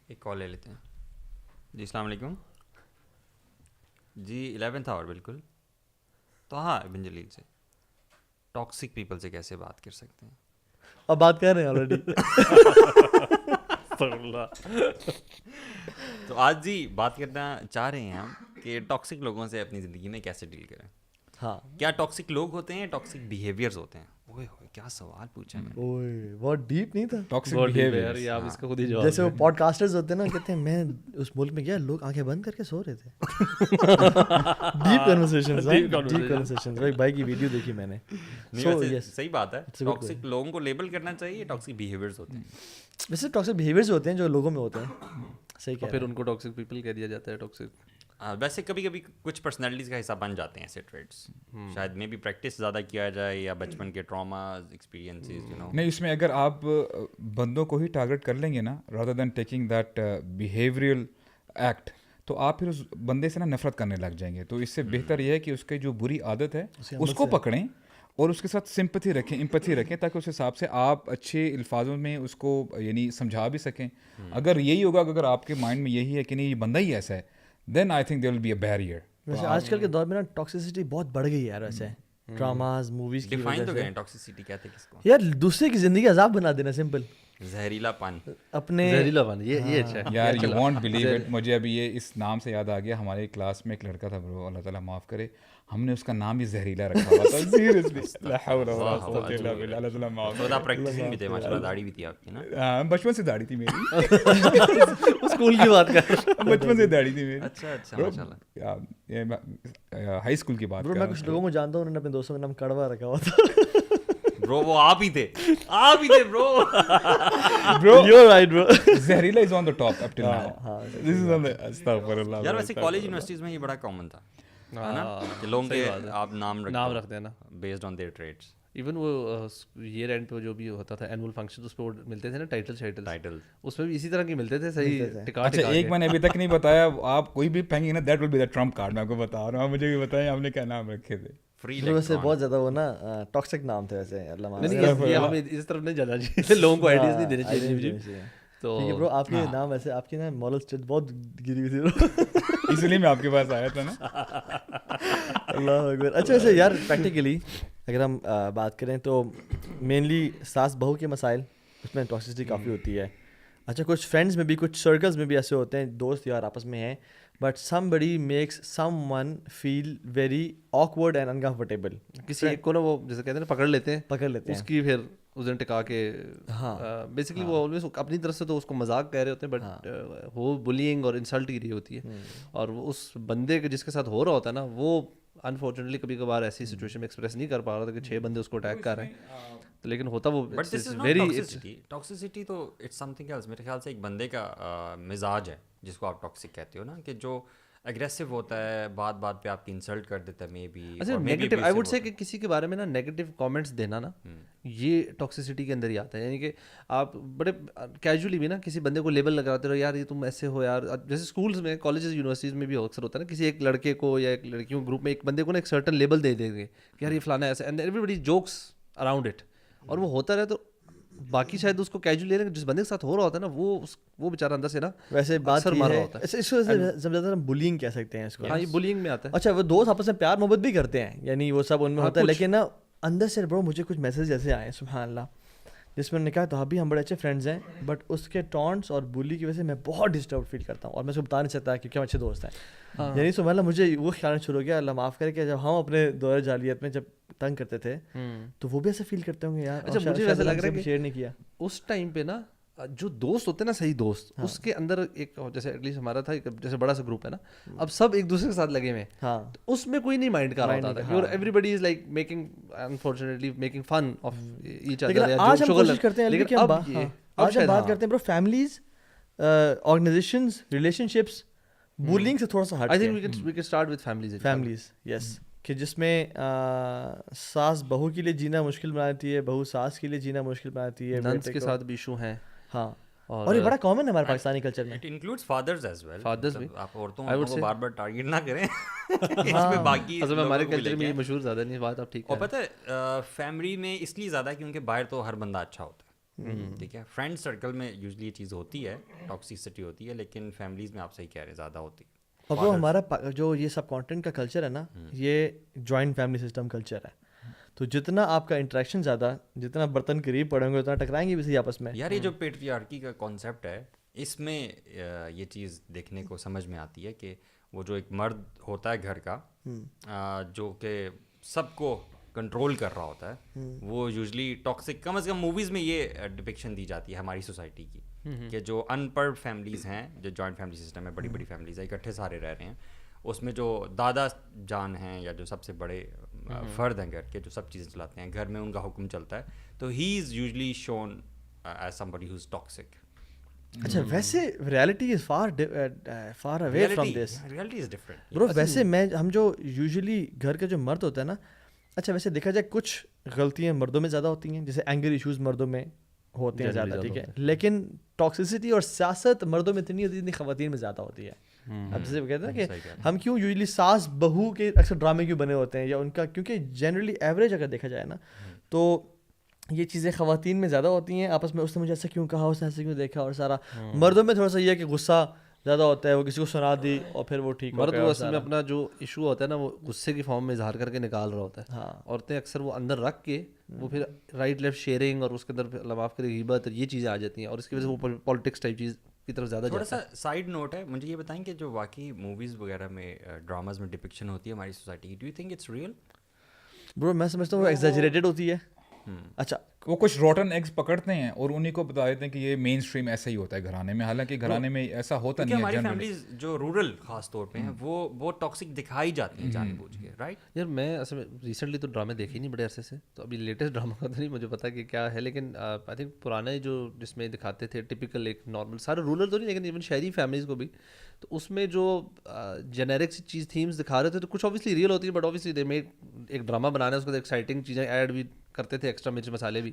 ایک کال لے لیتے ہیں. جی السلام علیکم. جی 11th آور بالکل. تو ہاں ابن جلیل سے ٹاکسک پیپل سے کیسے بات کر سکتے ہیں؟ اب بات کر رہے ہیں آلریڈی. تو آج جی بات کرنا چاہ رہے ہیں ہم کہ ٹاکسک لوگوں سے اپنی زندگی میں کیسے ڈیل کریں. ہاں کیا ٹاکسک لوگ ہوتے ہیں, ٹاکسک بیہیویئرز ہوتے ہیں؟ اوئے ہوئے کیا سوال پوچھا میں نے. اوئے بہت ڈیپ نہیں تھا. ٹاکسک بیہیویئر یا آپ اس کا خود ہی جواب. جیسے وہ پوڈ کاسٹرز ہوتے ہیں نا, کہتے ہیں میں اس ملک میں گیا لوگ آنکھیں بند کر کے سو رہے تھے. Deep conversations, deep conversations. ایک بھائی کی ویڈیو دیکھی میں نے. صحیح بات ہے, ٹاکسک لوگوں کو لیبل کرنا چاہیے, ٹاکسک بیہیویئرز ہوتے ہیں. ویسے ٹاکسک بیہیویئرز ہوتے ہیں جو لوگوں میں ہوتے ہیں. صحیح کہہ رہے ہیں. پھر ان کو ٹاکسک پیپل کہہ دیا جاتا ہے. ٹاکسک ویسے کبھی کبھی کچھ پرسنالٹیز کا حصہ بن جاتے ہیں ایسے ٹریٹس. شاید میں بھی پریکٹس زیادہ کیا جائے یا بچپن کے ٹراماز ایکسپیرینسز یو نو. نہیں, اس میں اگر آپ بندوں کو ہی ٹارگیٹ کر لیں گے نا rather than taking that behavioural act, تو آپ پھر اس بندے سے نا نفرت کرنے لگ جائیں گے. تو اس سے بہتر یہ ہے کہ اس کی جو بری عادت ہے اس کو پکڑیں اور اس کے ساتھ سمپتھی رکھیں, امپتھی رکھیں, تاکہ اس حساب سے آپ اچھے الفاظوں میں اس کو یعنی سمجھا بھی سکیں. اگر یہی ہوگا کہ اگر آپ کے مائنڈ میں یہی ہے کہ نہیں یہ بندہ ہی ایسا ہے, then I think there will be a barrier. ویسے آج کل کے دور میں نا ٹاکسیسٹی بہت بڑھ گئی ہے یار. ویسے ڈراماز موویز کی ڈیفائن وجہ تو سے کریں ٹاکسیسٹی کہتے ہیں کس کو. یار دوسرے کی زندگی عذاب بنا دینا, سمپل. زہریلا پن, اپنے زہریلا پن, یہ اچھا ہے یار. یو وانٹ بلیو اٹ, مجھے ابھی یہ اس نام سے یاد آ گیا. ہمارے کلاس میں ایک لڑکا تھا برو, اللہ تعالیٰ معاف کرے, ہم نے اس کا نام بھی زہریلا رکھا ہوا تھا. سیریسلی لا حول ولا قوت الا باللہ, اللہ تعالیٰ معاف کرے. خدا پریکٹسنگ بھی تھے ماشاءاللہ, داڑھی بھی تھی آپ کی نا. ہاں بچپن سے داڑھی تھی میری. اسکول کی بات کر, بچپن سے داڑھی تھی میری. اچھا اچھا ماشاءاللہ. ہائی اسکول کی بات. میں کچھ لوگوں کو جانتا ہوں, انہوں نے اپنے دوستوں کا نام کڑوا رکھا ہوا تھا. برو وہ آپ ہی تھے, آپ ہی تھے برو. برو یو آر رائٹ برو. زہریلا از آن the top up till now. دس از آن دی استغفر اللہ. یار ویسے کالج یونیورسٹیز میں یہ بڑا کامن تھا نا کہ لوگوں کے آپ نام رکھتے ہیں نا based on their traits. Even وہ ایئر اینڈ پہ جو بھی ہوتا تھا اینول فنکشن, اس پہ ملتے تھے نا ٹائٹل, اس میں بھی اسی طرح کے ملتے تھے. صحیح ٹکا. اچھا ایک میں نے ابھی تک نہیں بتایا, آپ کوئی بھی پھینگیں نا that will be the trump card. میں آپ کو بتا رہا ہوں, مجھے بھی بتائیں آپ نے کیا نام رکھے تھے. ویسے بہت زیادہ وہ نا ٹاکسک نام تھے ویسے. ہم اس طرف نہیں جانا چاہیے, لوگوں کو آئیڈیاز نہیں دینے چاہیے. تو برو آپ کے نام ویسے آپ کی نا مورل اسٹیٹ بہت گری ہوئی تھی, اس لیے میں آپ کے پاس آیا تھا نا. اللہ اکبر. اچھا ویسے یار پریکٹیکلی اگر ہم بات کریں تو مینلی ساس بہو کے مسائل, اس میں ٹاکسیسٹی کافی ہوتی ہے. اچھا کچھ فرینڈس میں بھی, کچھ سرکلز میں بھی ایسے ہوتے ہیں, دوست یار آپس میں ہیں, بٹ سم بڑی makes someone feel very awkward and uncomfortable. کسی ایک کو نا وہ جیسے کہتے ہیں نا پکڑ لیتے ہیں, اس کی پھر اس دن ٹکا کے. ہاں بیسکلی وہ آلویز اپنی طرف سے تو اس کو مذاق کہہ رہے ہوتے ہیں, بٹ وہ بلینگ اور انسلٹ ہی رہی ہوتی ہے. اور اس بندے کے جس کے ساتھ ہو رہا ہوتا ہے نا, وہ انفارچونیٹلی کبھی کبھار ایسی سچویشن میں ایکسپریس نہیں کر پا رہا تھا کہ 6 بندے اس کو اٹیک کر رہے ہیں, لیکن ہوتا وہ. But this is not toxicity, تو اٹس سم تھنگ ایلس. میرے خیال سے ایک بندے کا مزاج ہے جس کو آپ ٹاکسک کہتے ہو نا, کہ جو اگریسو ہوتا ہے, بات بات پہ آپ کی انسلٹ کر دیتا ہے مے بی. اچھا نیگیٹو آئی ووڈ سے کہ کسی کے بارے میں نا نیگیٹو کامنٹس دینا نا, یہ ٹاکسیسٹی کے اندر ہی آتا ہے. یعنی کہ آپ بڑے کیجولی بھی نا کسی بندے کو لیبل لگاتے رہو, یار یہ تم ایسے ہو یار. جیسے اسکولس میں, کالجز, یونیورسٹیز میں بھی اکثر ہوتا ہے نا, کسی ایک لڑکے کو یا ایک لڑکیوں کے گروپ میں ایک بندے کو نا ایک سرٹن لیبل دے دیں گے کہ یار یہ فلانا ایسا, and everybody jokes around it. اور وہ ہوتا رہے تو باقی شاید اس کو کیجولی لے رہے ہیں, جس بندے کے ساتھ ہو رہا ہوتا ہے نا وہ بیچارہ اندر سے نا ویسے بات مار رہا ہوتا ہے. اس کو زیادہ بلینگ کہہ سکتے ہیں اس کو. ہاں یہ بلینگ میں آتا ہے. اچھا وہ دوست آپس میں پیار محبت بھی کرتے ہیں, یعنی وہ سب ان میں ہوتا ہے, لیکن نا اندر سے برو مجھے کچھ میسیج ایسے آئے سبحان اللہ, جس میں نے کہا تو ابھی ہم بڑے اچھے فرینڈز ہیں, بٹ اس کے ٹونٹس اور بولی کی وجہ سے میں بہت ڈسٹرب فیل کرتا ہوں, اور میں اس کو بتا نہیں سکتا کیونکہ ہم اچھے دوست ہیں. یعنی سبحان اللہ مجھے وہ خیال شروع ہو گیا, اللہ معاف کرے, کہ جب ہم اپنے دور جاہلیت میں جب تنگ کرتے تھے تو وہ بھی ایسے فیل کرتے ہوں گے یار. اچھا مجھے ویسا لگ رہا ہے کہ شیئر نہیں کیا اس ٹائم پہ نا, جو دوست ہوتے ہیں نا صحیح دوست, اس کے اندر ایک جیسے ایٹ لیسٹ ہمارا تھا, جیسے بڑا سا گروپ ہے نا, اب سب ایک دوسرے کے ساتھ لگے ہوئے ہیں, اس میں کوئی نہیں مائنڈ کر رہا ہوتا تھا. Everybody is like making unfortunately making fun of each other. لیکن آج ہم کوشش کرتے ہیں, لیکن آج ہم بات کرتے ہیں bro families, organisations, relationships, بولنگ سے تھوڑا سا ہٹ. I think we can start with families. Yes, کہ جس میں ساس بہو کے لیے جینا مشکل بناتی ہے, بہو ساس کے لیے جینا مشکل بناتی ہے, ننس کے ساتھ بھی ایشو ہیں. ہاں, اور یہ بڑا کامن ہے ہمارے پاکستانی کلچر میں. It includes fathers as well. Fathers بھی, آپ عورتوں کو بار بار ٹارگیٹ نہ کریں, اس میں باقی اصل میں ہمارے کلچر میں یہ مشہور زیادہ نہیں بات. اب ٹھیک ہے, اور پتہ ہے فیملی میں اس لیے زیادہ کیونکہ باہر تو ہر بندہ اچھا ہوتا ہے, ٹھیک ہے. فرینڈ سرکل میں یوزلی یہ چیز ہوتی ہے, ٹاکسیسٹی ہوتی ہے, لیکن فیملیز میں آپ صحیح کہہ رہے ہیں زیادہ ہوتی ہے. اور وہ ہمارا جو یہ سب کانٹینٹ کا کلچر ہے نا, یہ جوائنٹ فیملی سسٹم کلچر ہے. تو جتنا آپ کا انٹریکشن زیادہ, جتنا برتن قریب پڑیں گے اتنا ٹکرائیں گے بھی صحیح آپس میں. یار یہ جو پیٹریارکی کا کانسیپٹ ہے, اس میں یہ چیز دیکھنے کو سمجھ میں آتی ہے کہ وہ جو ایک مرد ہوتا ہے گھر کا, جو کہ سب کو کنٹرول کر رہا ہوتا ہے, وہ یوزلی ٹاکسک, کم از کم موویز میں یہ ڈپکشن دی جاتی ہے ہماری سوسائٹی کی, کہ جو ان پڑھ فیملیز ہیں, جو جوائنٹ فیملی سسٹم ہے, بڑی بڑی فیملیز ہیں, اکٹھے سارے رہ رہے ہیں, اس میں جو دادا جان ہیں یا جو سب سے بڑے فرد ہیں گھر کے, جو سب چیزیں چلاتے ہیں گھر میں, ان کا حکم چلتا ہے, تو he is usually shown as somebody who's toxic. اچھا ویسے reality is far away from this. Reality is different bro. ویسے ہم جو یوزلی گھر کے جو مرد ہوتا ہے نا, اچھا ویسے دیکھا جائے کچھ غلطیاں مردوں میں زیادہ ہوتی ہیں, جیسے اینگر ایشوز مردوں میں ہوتے ہیں زیادہ, ٹھیک ہے, لیکن ٹاکسیسٹی اور سیاست مردوں میں اتنی ہوتی ہے جتنی خواتین میں زیادہ ہوتی ہے. اب جیسے وہ کہتے ہیں کہ ہم کیوں یوزلی ساس بہو کے اکثر ڈرامے کیوں بنے ہوتے ہیں, یا ان کا, کیونکہ جنرلی ایوریج اگر دیکھا جائے نا تو یہ چیزیں خواتین میں زیادہ ہوتی ہیں آپس میں, اس نے مجھے ایسا کیوں کہا, اس نے ایسا کیوں دیکھا, اور سارا مردوں میں تھوڑا سا یہ ہے کہ غصہ زیادہ ہوتا ہے, وہ کسی کو سنا دی اور پھر وہ ٹھیک مرد وہ اصل میں اپنا جو ایشو ہوتا ہے نا وہ غصے کی فارم میں اظہار کر کے نکال رہا ہوتا ہے. عورتیں اکثر وہ اندر رکھ کے وہ پھر رائٹ لیفٹ شیئرنگ اور اس کے اندر لواف کرے غیبت, یہ چیزیں آ جاتی ہیں, اور اس کی وجہ سے وہ پالیٹکس ٹائپ چیز کی طرف زیادہ. تھوڑا سا سائڈ نوٹ ہے, مجھے یہ بتائیں کہ جو واقعی موویز وغیرہ میں ڈراماز میں ڈپکشن ہوتی ہے ہماری سوسائٹی کی, do you think it's real? Bro میں سمجھتا ہوں وہ ایگزیجریٹڈ ہوتی ہے. اچھا وہ کچھ روٹن ایگز پکڑتے ہیں اور انہیں کو بتا دیتے ہیں کہ یہ مین اسٹریم ایسا ہی ہوتا ہے گھرانے میں, حالانکہ گھرانے میں ایسا ہوتا نہیں ہے. ہماری فیملیز جو رورل خاص طور پہ ہیں وہ بہت ٹاکسک دکھائی جاتی ہیں جان بوجھ کے, رائٹ؟ یار میں اصل میں ریسنٹلی تو ڈرامے دیکھے نہیں بڑے عرصے سے, تو ابھی لیٹسٹ ڈرامہ کا تو نہیں مجھے پتا کہ کیا ہے, لیکن آئی تھنک پرانے جو جس میں دکھاتے تھے ٹپیکل ایک نارمل, سارے رورل تو نہیں لیکن ایون شہری فیملیز کو بھی, تو اس میں جو جنیرک سی چیز تھیمز دکھا رہے تھے تو کچھ اوبیسلی ریئل ہوتی ہے, بٹ اوبیسلی دے میڈ ایک ڈرامہ بنانا ہے, اس کو ایکسائٹنگ چیزیں ایڈ بھی کرتے تھے, ایکسٹرا مرچ مسالے بھی,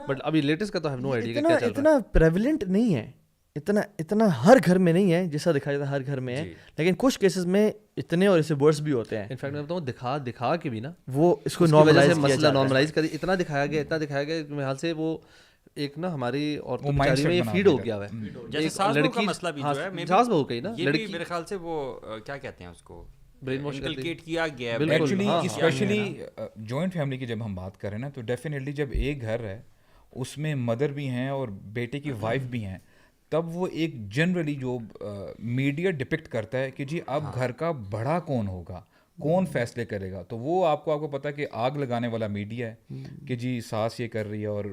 بٹ ابھی لیٹسٹ کا تو ہیو نو آئیڈیا کیا چل رہا ہے. اتنا پریویلنٹ نہیں ہے, اتنا ہر گھر میں نہیں ہے جیسا دکھایا جاتا ہے ہر گھر میں ہے, لیکن کچھ کیسز میں اتنے اور اس سے ورس بھی ہوتے ہیں. انفیکٹ میں بتاؤں دکھا کے بھی نا وہ اس کو نارملائز مسئلہ نارملائز کر اتنا دکھایا گیا میرے حال سے, وہ ایک نا ہماری عورتوں بیچاری میں یہ فیڈ ہو گیا ہے, جیسے ساس بہو کا مسئلہ بھی جو ہے, ساس بہو کا ہی نا, یہ بھی میرے خیال سے وہ کیا کہتے ہیں اس کو, انکلکیٹ کیا گیا ہے. ایکچولی اسپیشلی جوائنٹ فیملی کی جب ہم بات کریں نا, تو ڈیفینیٹلی جب ایک گھر ہے اس میں مدر بھی ہیں اور بیٹے کی وائف بھی ہیں, تب وہ ایک جنرلی جو میڈیا ڈپکٹ کرتا ہے کہ جی اب گھر کا بڑا کون ہوگا, کون فیصلے کرے گا, تو وہ آپ کو پتا کہ آگ لگانے والا میڈیا ہے کہ جی ساس یہ کر رہی ہے اور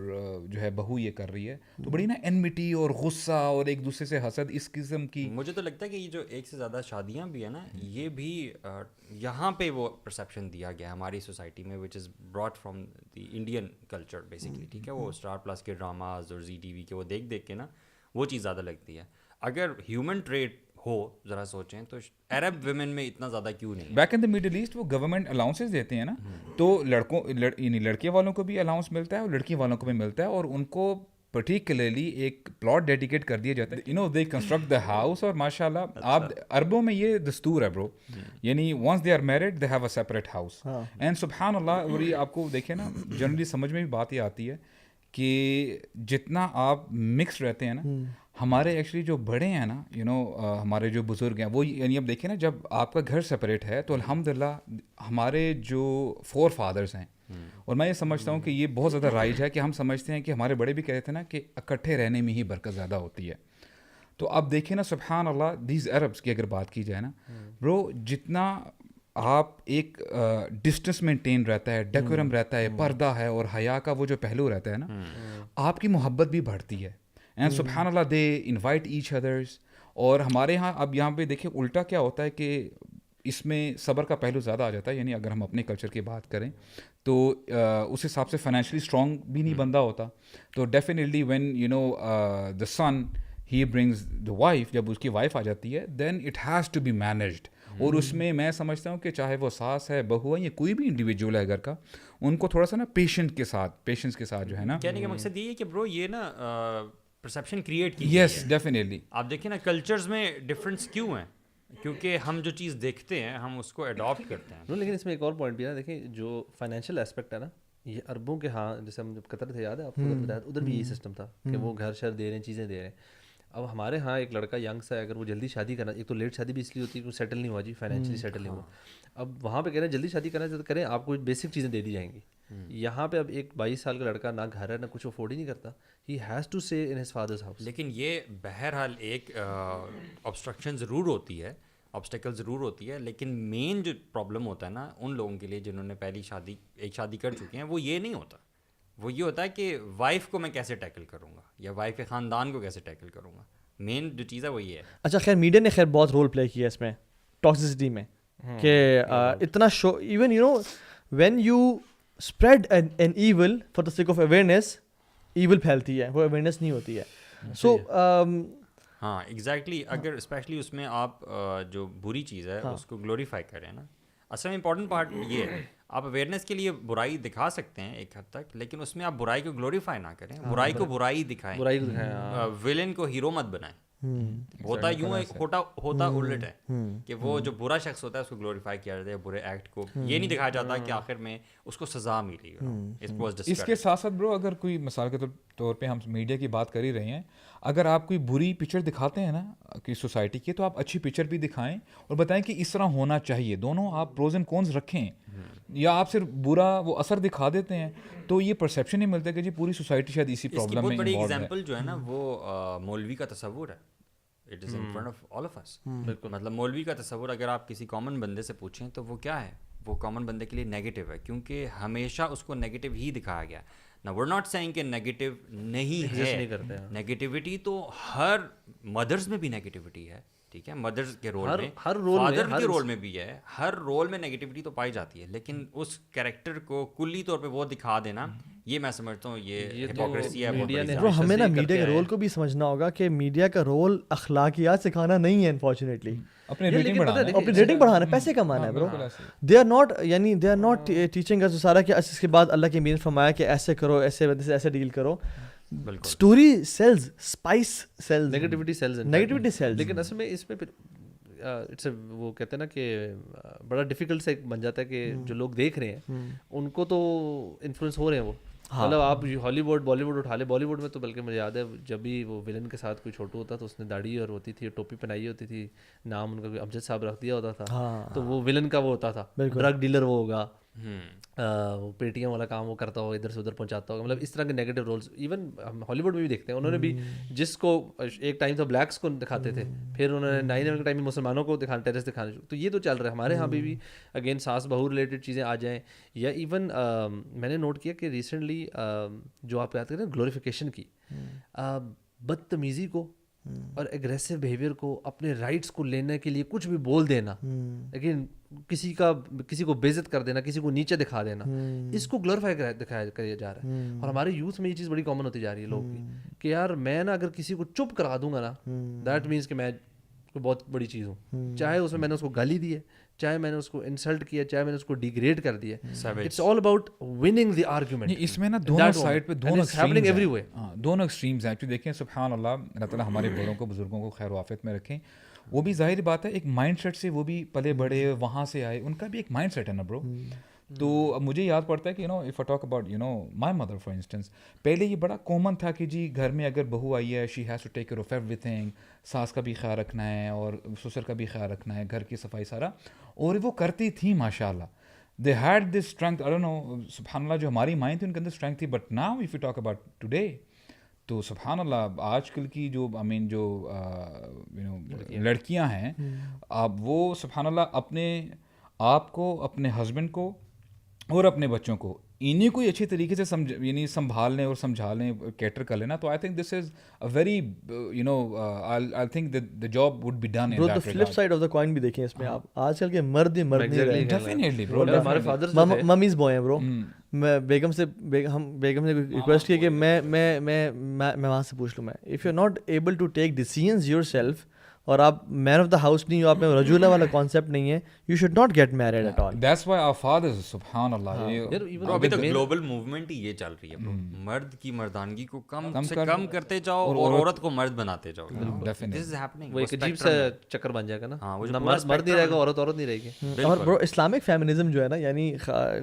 جو ہے بہو یہ کر رہی ہے, تو بڑی نا انمٹی اور غصہ اور ایک دوسرے سے حسد اس قسم کی. مجھے تو لگتا ہے کہ یہ جو ایک سے زیادہ شادیاں بھی ہیں نا, یہ بھی یہاں پہ وہ پرسیپشن دیا گیا ہماری سوسائٹی میں, which is brought from the Indian culture basically, ٹھیک ہے, وہ اسٹار پلس کے ڈراماز اور زی ٹی وی کے وہ دیکھ کے نا وہ چیز زیادہ لگتی ہے. اگر ہیومن ٹریڈ ہو ذرا سوچیں تو عرب ویمن میں اتنا زیادہ کیوں نہیں؟ Back in the Middle East وہ گورنمنٹ الاؤنسز دیتے ہیں نا, تو یعنی لڑکے والوں کو بھی الاؤنس ملتا ہے اور لڑکی والوں کو بھی ملتا ہے, اور ان کو پرٹیکولرلی ایک پلاٹ ڈیڈیکیٹ کر دیا جاتا ہے, دے کنسٹرکٹ دا ہاؤس, اور ماشاء اللہ آپ عربوں میں یہ دستور ہے برو, یعنی once they are married they have a separate house, and سبحان اللہ. اور یہ آپ کو دیکھیں نا جنرلی سمجھ میں بھی بات یہ آتی ہے کہ جتنا آپ مکس رہتے ہیں نا, ہمارے ایکچولی جو بڑے ہیں نا ہمارے جو بزرگ ہیں وہ, یعنی اب دیکھیں نا جب آپ کا گھر سپریٹ ہے تو الحمدللہ ہمارے جو فور فادرس ہیں, اور میں یہ سمجھتا ہوں کہ یہ بہت زیادہ رائج ہے کہ ہم سمجھتے ہیں کہ ہمارے بڑے بھی کہتے تھے نا کہ اکٹھے رہنے میں ہی برکت زیادہ ہوتی ہے. تو اب دیکھیں نا سبحان اللہ دیز عربس کی اگر بات کی جائے نا برو, جتنا آپ ایک ڈسٹنس مینٹین رہتا ہے, ڈیکورم رہتا ہے, پردہ ہے اور حیا کا وہ جو پہلو رہتا ہے نا, آپ کی محبت بھی بڑھتی ہے. اینڈ سبحان اللہ دے انوائٹ ایچ ادرس. اور ہمارے یہاں اب یہاں پہ دیکھیں الٹا کیا ہوتا ہے کہ اس میں صبر کا پہلو زیادہ آ جاتا ہے, یعنی اگر ہم اپنے کلچر کی بات کریں تو اس حساب سے فائنینشلی اسٹرانگ بھی نہیں بندہ ہوتا, تو definitely when the son he brings the wife, جب اس کی وائف آ جاتی ہے then it has to be managed. اور اس میں میں سمجھتا ہوں کہ چاہے وہ ساس ہے, بہو ہے, یا کوئی بھی انڈیویجول ہے گھر کا, ان کو تھوڑا سا نا پیشنس کے ساتھ جو ہے نا, کہنے کا مقصد یہ ہے کہ برو یہ نا پرسیپشن کریٹ کی. Yes definitely. آپ دیکھیں نا کلچرز میں ڈفرینس کیوں ہیں, کیونکہ ہم جو چیز دیکھتے ہیں ہم اس کو اڈاپٹ کرتے ہیں. لیکن اس میں ایک اور پوائنٹ بھی ہے نا, دیکھیں جو فائنینشیل اسپیکٹ ہے نا, یہ عربوں کے ہاں جیسے ہم جب قطر تھے یاد ہے آپ کو بتایا ادھر بھی یہی سسٹم تھا کہ وہ گھر شر دے رہے ہیں چیزیں دے رہے ہیں. اب ہمارے ہاں ایک لڑکا ینگ سا ہے اگر وہ جلدی شادی کرنا, ایک تو لیٹ شادی بھی اس لیے ہوتی ہے کہ وہ سیٹل نہیں ہوا جی, فائنینشلی سیٹل نہیں ہوا. اب وہاں پہ کہہ رہے ہیں جلدی شادی کرنا ہے تو کریں, آپ کو بیسک چیزیں دے دی جائیں گی. یہاں پہ اب ایک 22 سال کا لڑکا نہ گھر ہے نہ کچھ افورڈ ہی نہیں کرتا, he has to stay in his father's house. لیکن یہ بہرحال ایک آبسٹرکشن ضرور ہوتی ہے, آبسٹیکل ضرور ہوتی ہے, لیکن مین جو پرابلم ہوتا ہے نا ان لوگوں کے لیے جنہوں نے پہلی شادی ایک شادی کر چکے ہیں, وہ یہ نہیں ہوتا. وہ یہ ہوتا ہے کہ وائف کو میں کیسے ٹیکل کروں گا یا وائف کے خاندان کو کیسے ٹیکل کروں گا. مین جو چیز ہے وہ یہ ہے. اچھا خیر میڈیا نے خیر بہت رول پلے کیا اس میں ٹاکسسٹی میں, کہ اتنا so even you know when you spread an evil for the sake of awareness, evil پھیلتی ہے, وہ اویئرنیس نہیں ہوتی ہے. سو ہاں ایگزیکٹلی, اگر اسپیشلی اس میں آپ جو بری چیز ہے اس کو گلوریفائی کریں نا. اصل میں امپورٹنٹ پارٹ یہ ہے, آپ اویئرنیس کے لیے برائی دکھا سکتے ہیں ایک حد تک, لیکن اس میں آپ برائی کو گلوریفائی نہ کریں, برائی کو برائی دکھائیں, ویلن کو ہیرو مت بنائیں. ہوتا یوں ہے, ہوتا الٹ ہے کہ وہ جو برا شخص ہوتا ہے اس کو گلوریفائی کیا جاتا ہے, برے ایکٹ کو یہ نہیں دکھایا جاتا کہ آخر میں اس کو سزا ملی. اس کے ساتھ ساتھ برو اگر کوئی مثال کے طور پہ ہم میڈیا کی بات کر ہی رہے ہیں, اگر آپ کوئی بری پکچر دکھاتے ہیں نا کہ سوسائٹی کی, تو آپ اچھی پکچر بھی دکھائیں اور بتائیں کہ اس طرح ہونا چاہیے. دونوں آپ پروز اینڈ کونز رکھیں, یا آپ صرف برا وہ اثر دکھا دیتے ہیں تو یہ پرسیپشن نہیں ملتا کہ جی پوری سوسائٹی شاید اسی پرابلم میں بہت بڑی ایگزامپل جو ہے نا وہ مولوی کا تصور ہے. It is in front of all of us. مطلب مولوی کا تصور اگر آپ کسی کامن بندے سے پوچھیں تو وہ کیا ہے, وہ کامن بندے کے لیے نیگیٹو ہے, کیونکہ ہمیشہ اس کو نیگیٹو ہی دکھایا گیا. نا وی آر ناٹ سیئنگ کہ نیگیٹو نہیں ہے, نیگیٹیوٹی تو ہر مدرس میں بھی نیگیٹیوٹی ہے, ٹھیک ہے, مدرس کے رول میں, فادر کے رول میں بھی ہے, ہر رول میں نیگیٹیوٹی تو پائی جاتی ہے, لیکن اس کیریکٹر کو کلی طور پہ وہ دکھا دینا, یہ میں سمجھتا ہوں یہ ہپوکریسی ہے. ہمیں نا میڈیا کے رول کو بھی سمجھنا ہوگا کہ میڈیا کا رول اخلاقیات سکھانا نہیں ہے, انفارچونیٹلی اپنی ریٹنگ بڑھانا, پیسے کمانا ہے برو. دے آر ناٹ, یعنی دے آر ناٹ ٹیچنگ اس سارا کہ اس کے بعد اللہ کے امین فرمایا کہ ایسے کرو, ایسے ڈیل کرو. Story sells, spice sells, negativity sells. لیکن اصل میں اس میں پھر اٹس وہ کہتے ہیں نا کہ بڑا ڈیفیکلٹ سے بن جاتا ہے کہ جو لوگ دیکھ رہے ہیں ان کو تو انفلوئنس ہو رہے ہیں وہ. مطلب آپ ہالی ووڈ بالی ووڈ اٹھا لیں, بالی ووڈ میں تو بلکہ مجھے یاد ہے جب بھی وہ ولن کے ساتھ کوئی چھوٹو ہوتا تو اس نے داڑھی اور ہوتی تھی, ٹوپی پہنائی ہوتی تھی, نام ان کا کوئی امجد صاحب رکھ دیا ہوتا تھا, تو وہ ولن کا وہ ہوتا تھا, ڈرگ ڈیلر وہ ہوگا, وہ پے ٹی ایم والا کام وہ کرتا ہوگا, ادھر سے ادھر پہنچاتا ہوگا. مطلب اس طرح کے نیگیٹو رولس ایون ہم ہالی ووڈ میں بھی دیکھتے ہیں. انہوں نے بھی جس کو ایک ٹائم تھا بلیکس کو دکھاتے تھے, پھر انہوں نے 9/11 کے ٹائم میں مسلمانوں کو دکھانا, ٹیررسٹ دکھانے, تو یہ تو چل رہا ہے ہمارے یہاں بھی. اگین ساس بہو ریلیٹڈ چیزیں آ جائیں, یا ایون میں نے نوٹ کیا کہ ریسنٹلی جو آپ یاد کریں گلوریفیکیشن کی, بدتمیزی کو اور ایگریسو بیہیویئر کو, اپنے رائٹس کو لینے کے لیے کچھ بھی بول دینا, لیکن کسی کو بے عزت کر دینا, کسی کو نیچے دکھا دینا, اس کو گلوریفائی دکھایا جا رہا ہے. اور ہمارے یوتھ میں یہ چیز بڑی کامن ہوتی جا رہی ہے لوگ کی, کہ یار میں نا اگر کسی کو چپ کرا دوں گا نا, دیٹ مینس کہ میں بہت بڑی چیز ہوں, چاہے اس میں نے اس کو گالی دی ہے, چاہے میں نے اس کو انسلٹ کیا, چاہے میں نے اس کو ڈیگریڈ کر دیا. It's all about winning the argument. اس میں نا دونوں سائڈ پہ دونوں ایکسٹریمز ہیں. ایکچولی دیکھیں سبحان اللہ, اللہ تعالیٰ ہمارے بڑوں کو بزرگوں کو خیر و عافیت میں رکھیں. وہ بھی ظاہر بات ہے ایک مائنڈ سیٹ سے وہ بھی پلے بڑے, وہاں سے آئے, ان کا بھی ایک مائنڈ سیٹ ہے نا برو. تو مجھے یاد پڑتا ہے کہ if I talk about my mother for instance, پہلے یہ بڑا کامن تھا کہ جی گھر میں اگر بہو آئی ہے, she has to take care of everything, ساس کا بھی خیال رکھنا ہے اور سسر کا بھی خیال رکھنا ہے, گھر کی صفائی سارا, اور وہ کرتی تھیں ماشاء اللہ. They had this strength, I don't know سبحان اللہ, جو ہماری مائیں تھی ان کے اندر اسٹرینتھ تھی. But now if you talk about today, تو سبحان اللہ آج کل کی جو جو لڑکیاں ہیں, اب وہ سبحان اللہ اپنے آپ کو, اپنے ہسبینڈ کو اور اپنے بچوں کو انہیں کو اچھی طریقے سے سنبھال لیں اور سمجھا لیں, کیٹر کر لینا. تو I think this is a very I think the job would be done. Bro the flip side of the coin بھی دیکھیں اس میں آپ, آج کل کے مرد ہی مرد نہیں رہے. ڈیفینیٹلی برو, ہمارے فادرز ممیز بوائے ہیں برو. میں بیگم سے ریکویسٹ کیا کہ میں وہاں سے پوچھ لوں, میں if you are not able to take decisions yourself, اور آپ مین آف دا ہاؤس نہیں ہو, آپ میں رجولہ والا کانسیپٹ نہیں ہے, you should not get married at all. That's why our fathers, سبحان اللہ, ابھی تک گلوبل موومنٹ ہی یہ چل رہی ہے bro. مرد کی مردانگی کو کم سے کم کرتے جاؤ اور عورت کو مرد بناتے جاؤ. This is happening. وہ ایک عجیب سا چکر بن جائے گا نا, جو مرد نہیں رہے گا, عورت نہیں رہے گی. اور برو اسلامک فیمنزم جو ہے نا, یعنی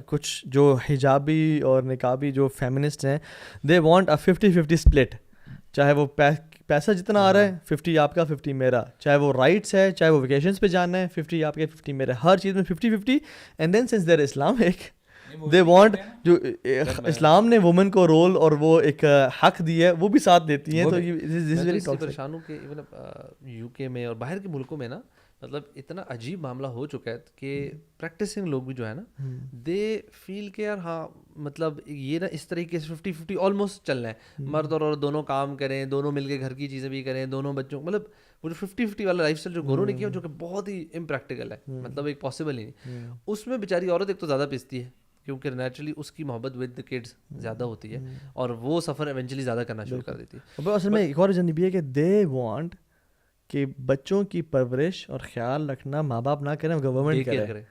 کچھ جو حجابی اور نقابی جو فیمنسٹ ہیں, دے وانٹ اے 50-50 اسپلٹ. چاہے وہ پیسہ جتنا آ رہا ہے 50 آپ کا 50 میرا, چاہے وہ رائٹس ہے, چاہے وہ ویکیشنس پہ جانا ہے 50 آپ کے 50 میرا, ہر چیز میں 50-50. And then since they're Islamic they want, جو اسلام نے وومن کو رول اور وہ ایک حق دی ہے وہ بھی ساتھ دیتی ہیں. تو یہ پریشان ہوں کہ ایون یو کے میں اور باہر کے ملکوں میں نا, مطلب اتنا عجیب معاملہ ہو چکا ہے کہ پریکٹسنگ لوگ بھی جو ہے نا, دے فیل کہ یار ہاں مطلب یہ نا اس طریقے سے 50-50 آلموسٹ چلنا ہے, مرد اور عورت دونوں کام کریں, دونوں مل کے گھر کی چیزیں بھی کریں, دونوں بچوں, مطلب وہ جو 50-50 والا لائف اسٹائل جو گورو نے کیا, جو کہ بہت ہی امپریکٹیکل ہے, مطلب ایک پاسبل ہی نہیں. اس میں بیچاری عورت ایک تو زیادہ پستی ہے کیونکہ نیچرلی اس کی محبت ود دا کڈس زیادہ ہوتی ہے, اور وہ سفر ایونچولی زیادہ کرنا شروع کر دیتی ہے. اصل میں ایک اور ریزن بھی ہے کہ دے وانٹ کہ بچوں کی پرورش اور خیال رکھنا ماں باپ نہ کریں, گورنمنٹ کرے,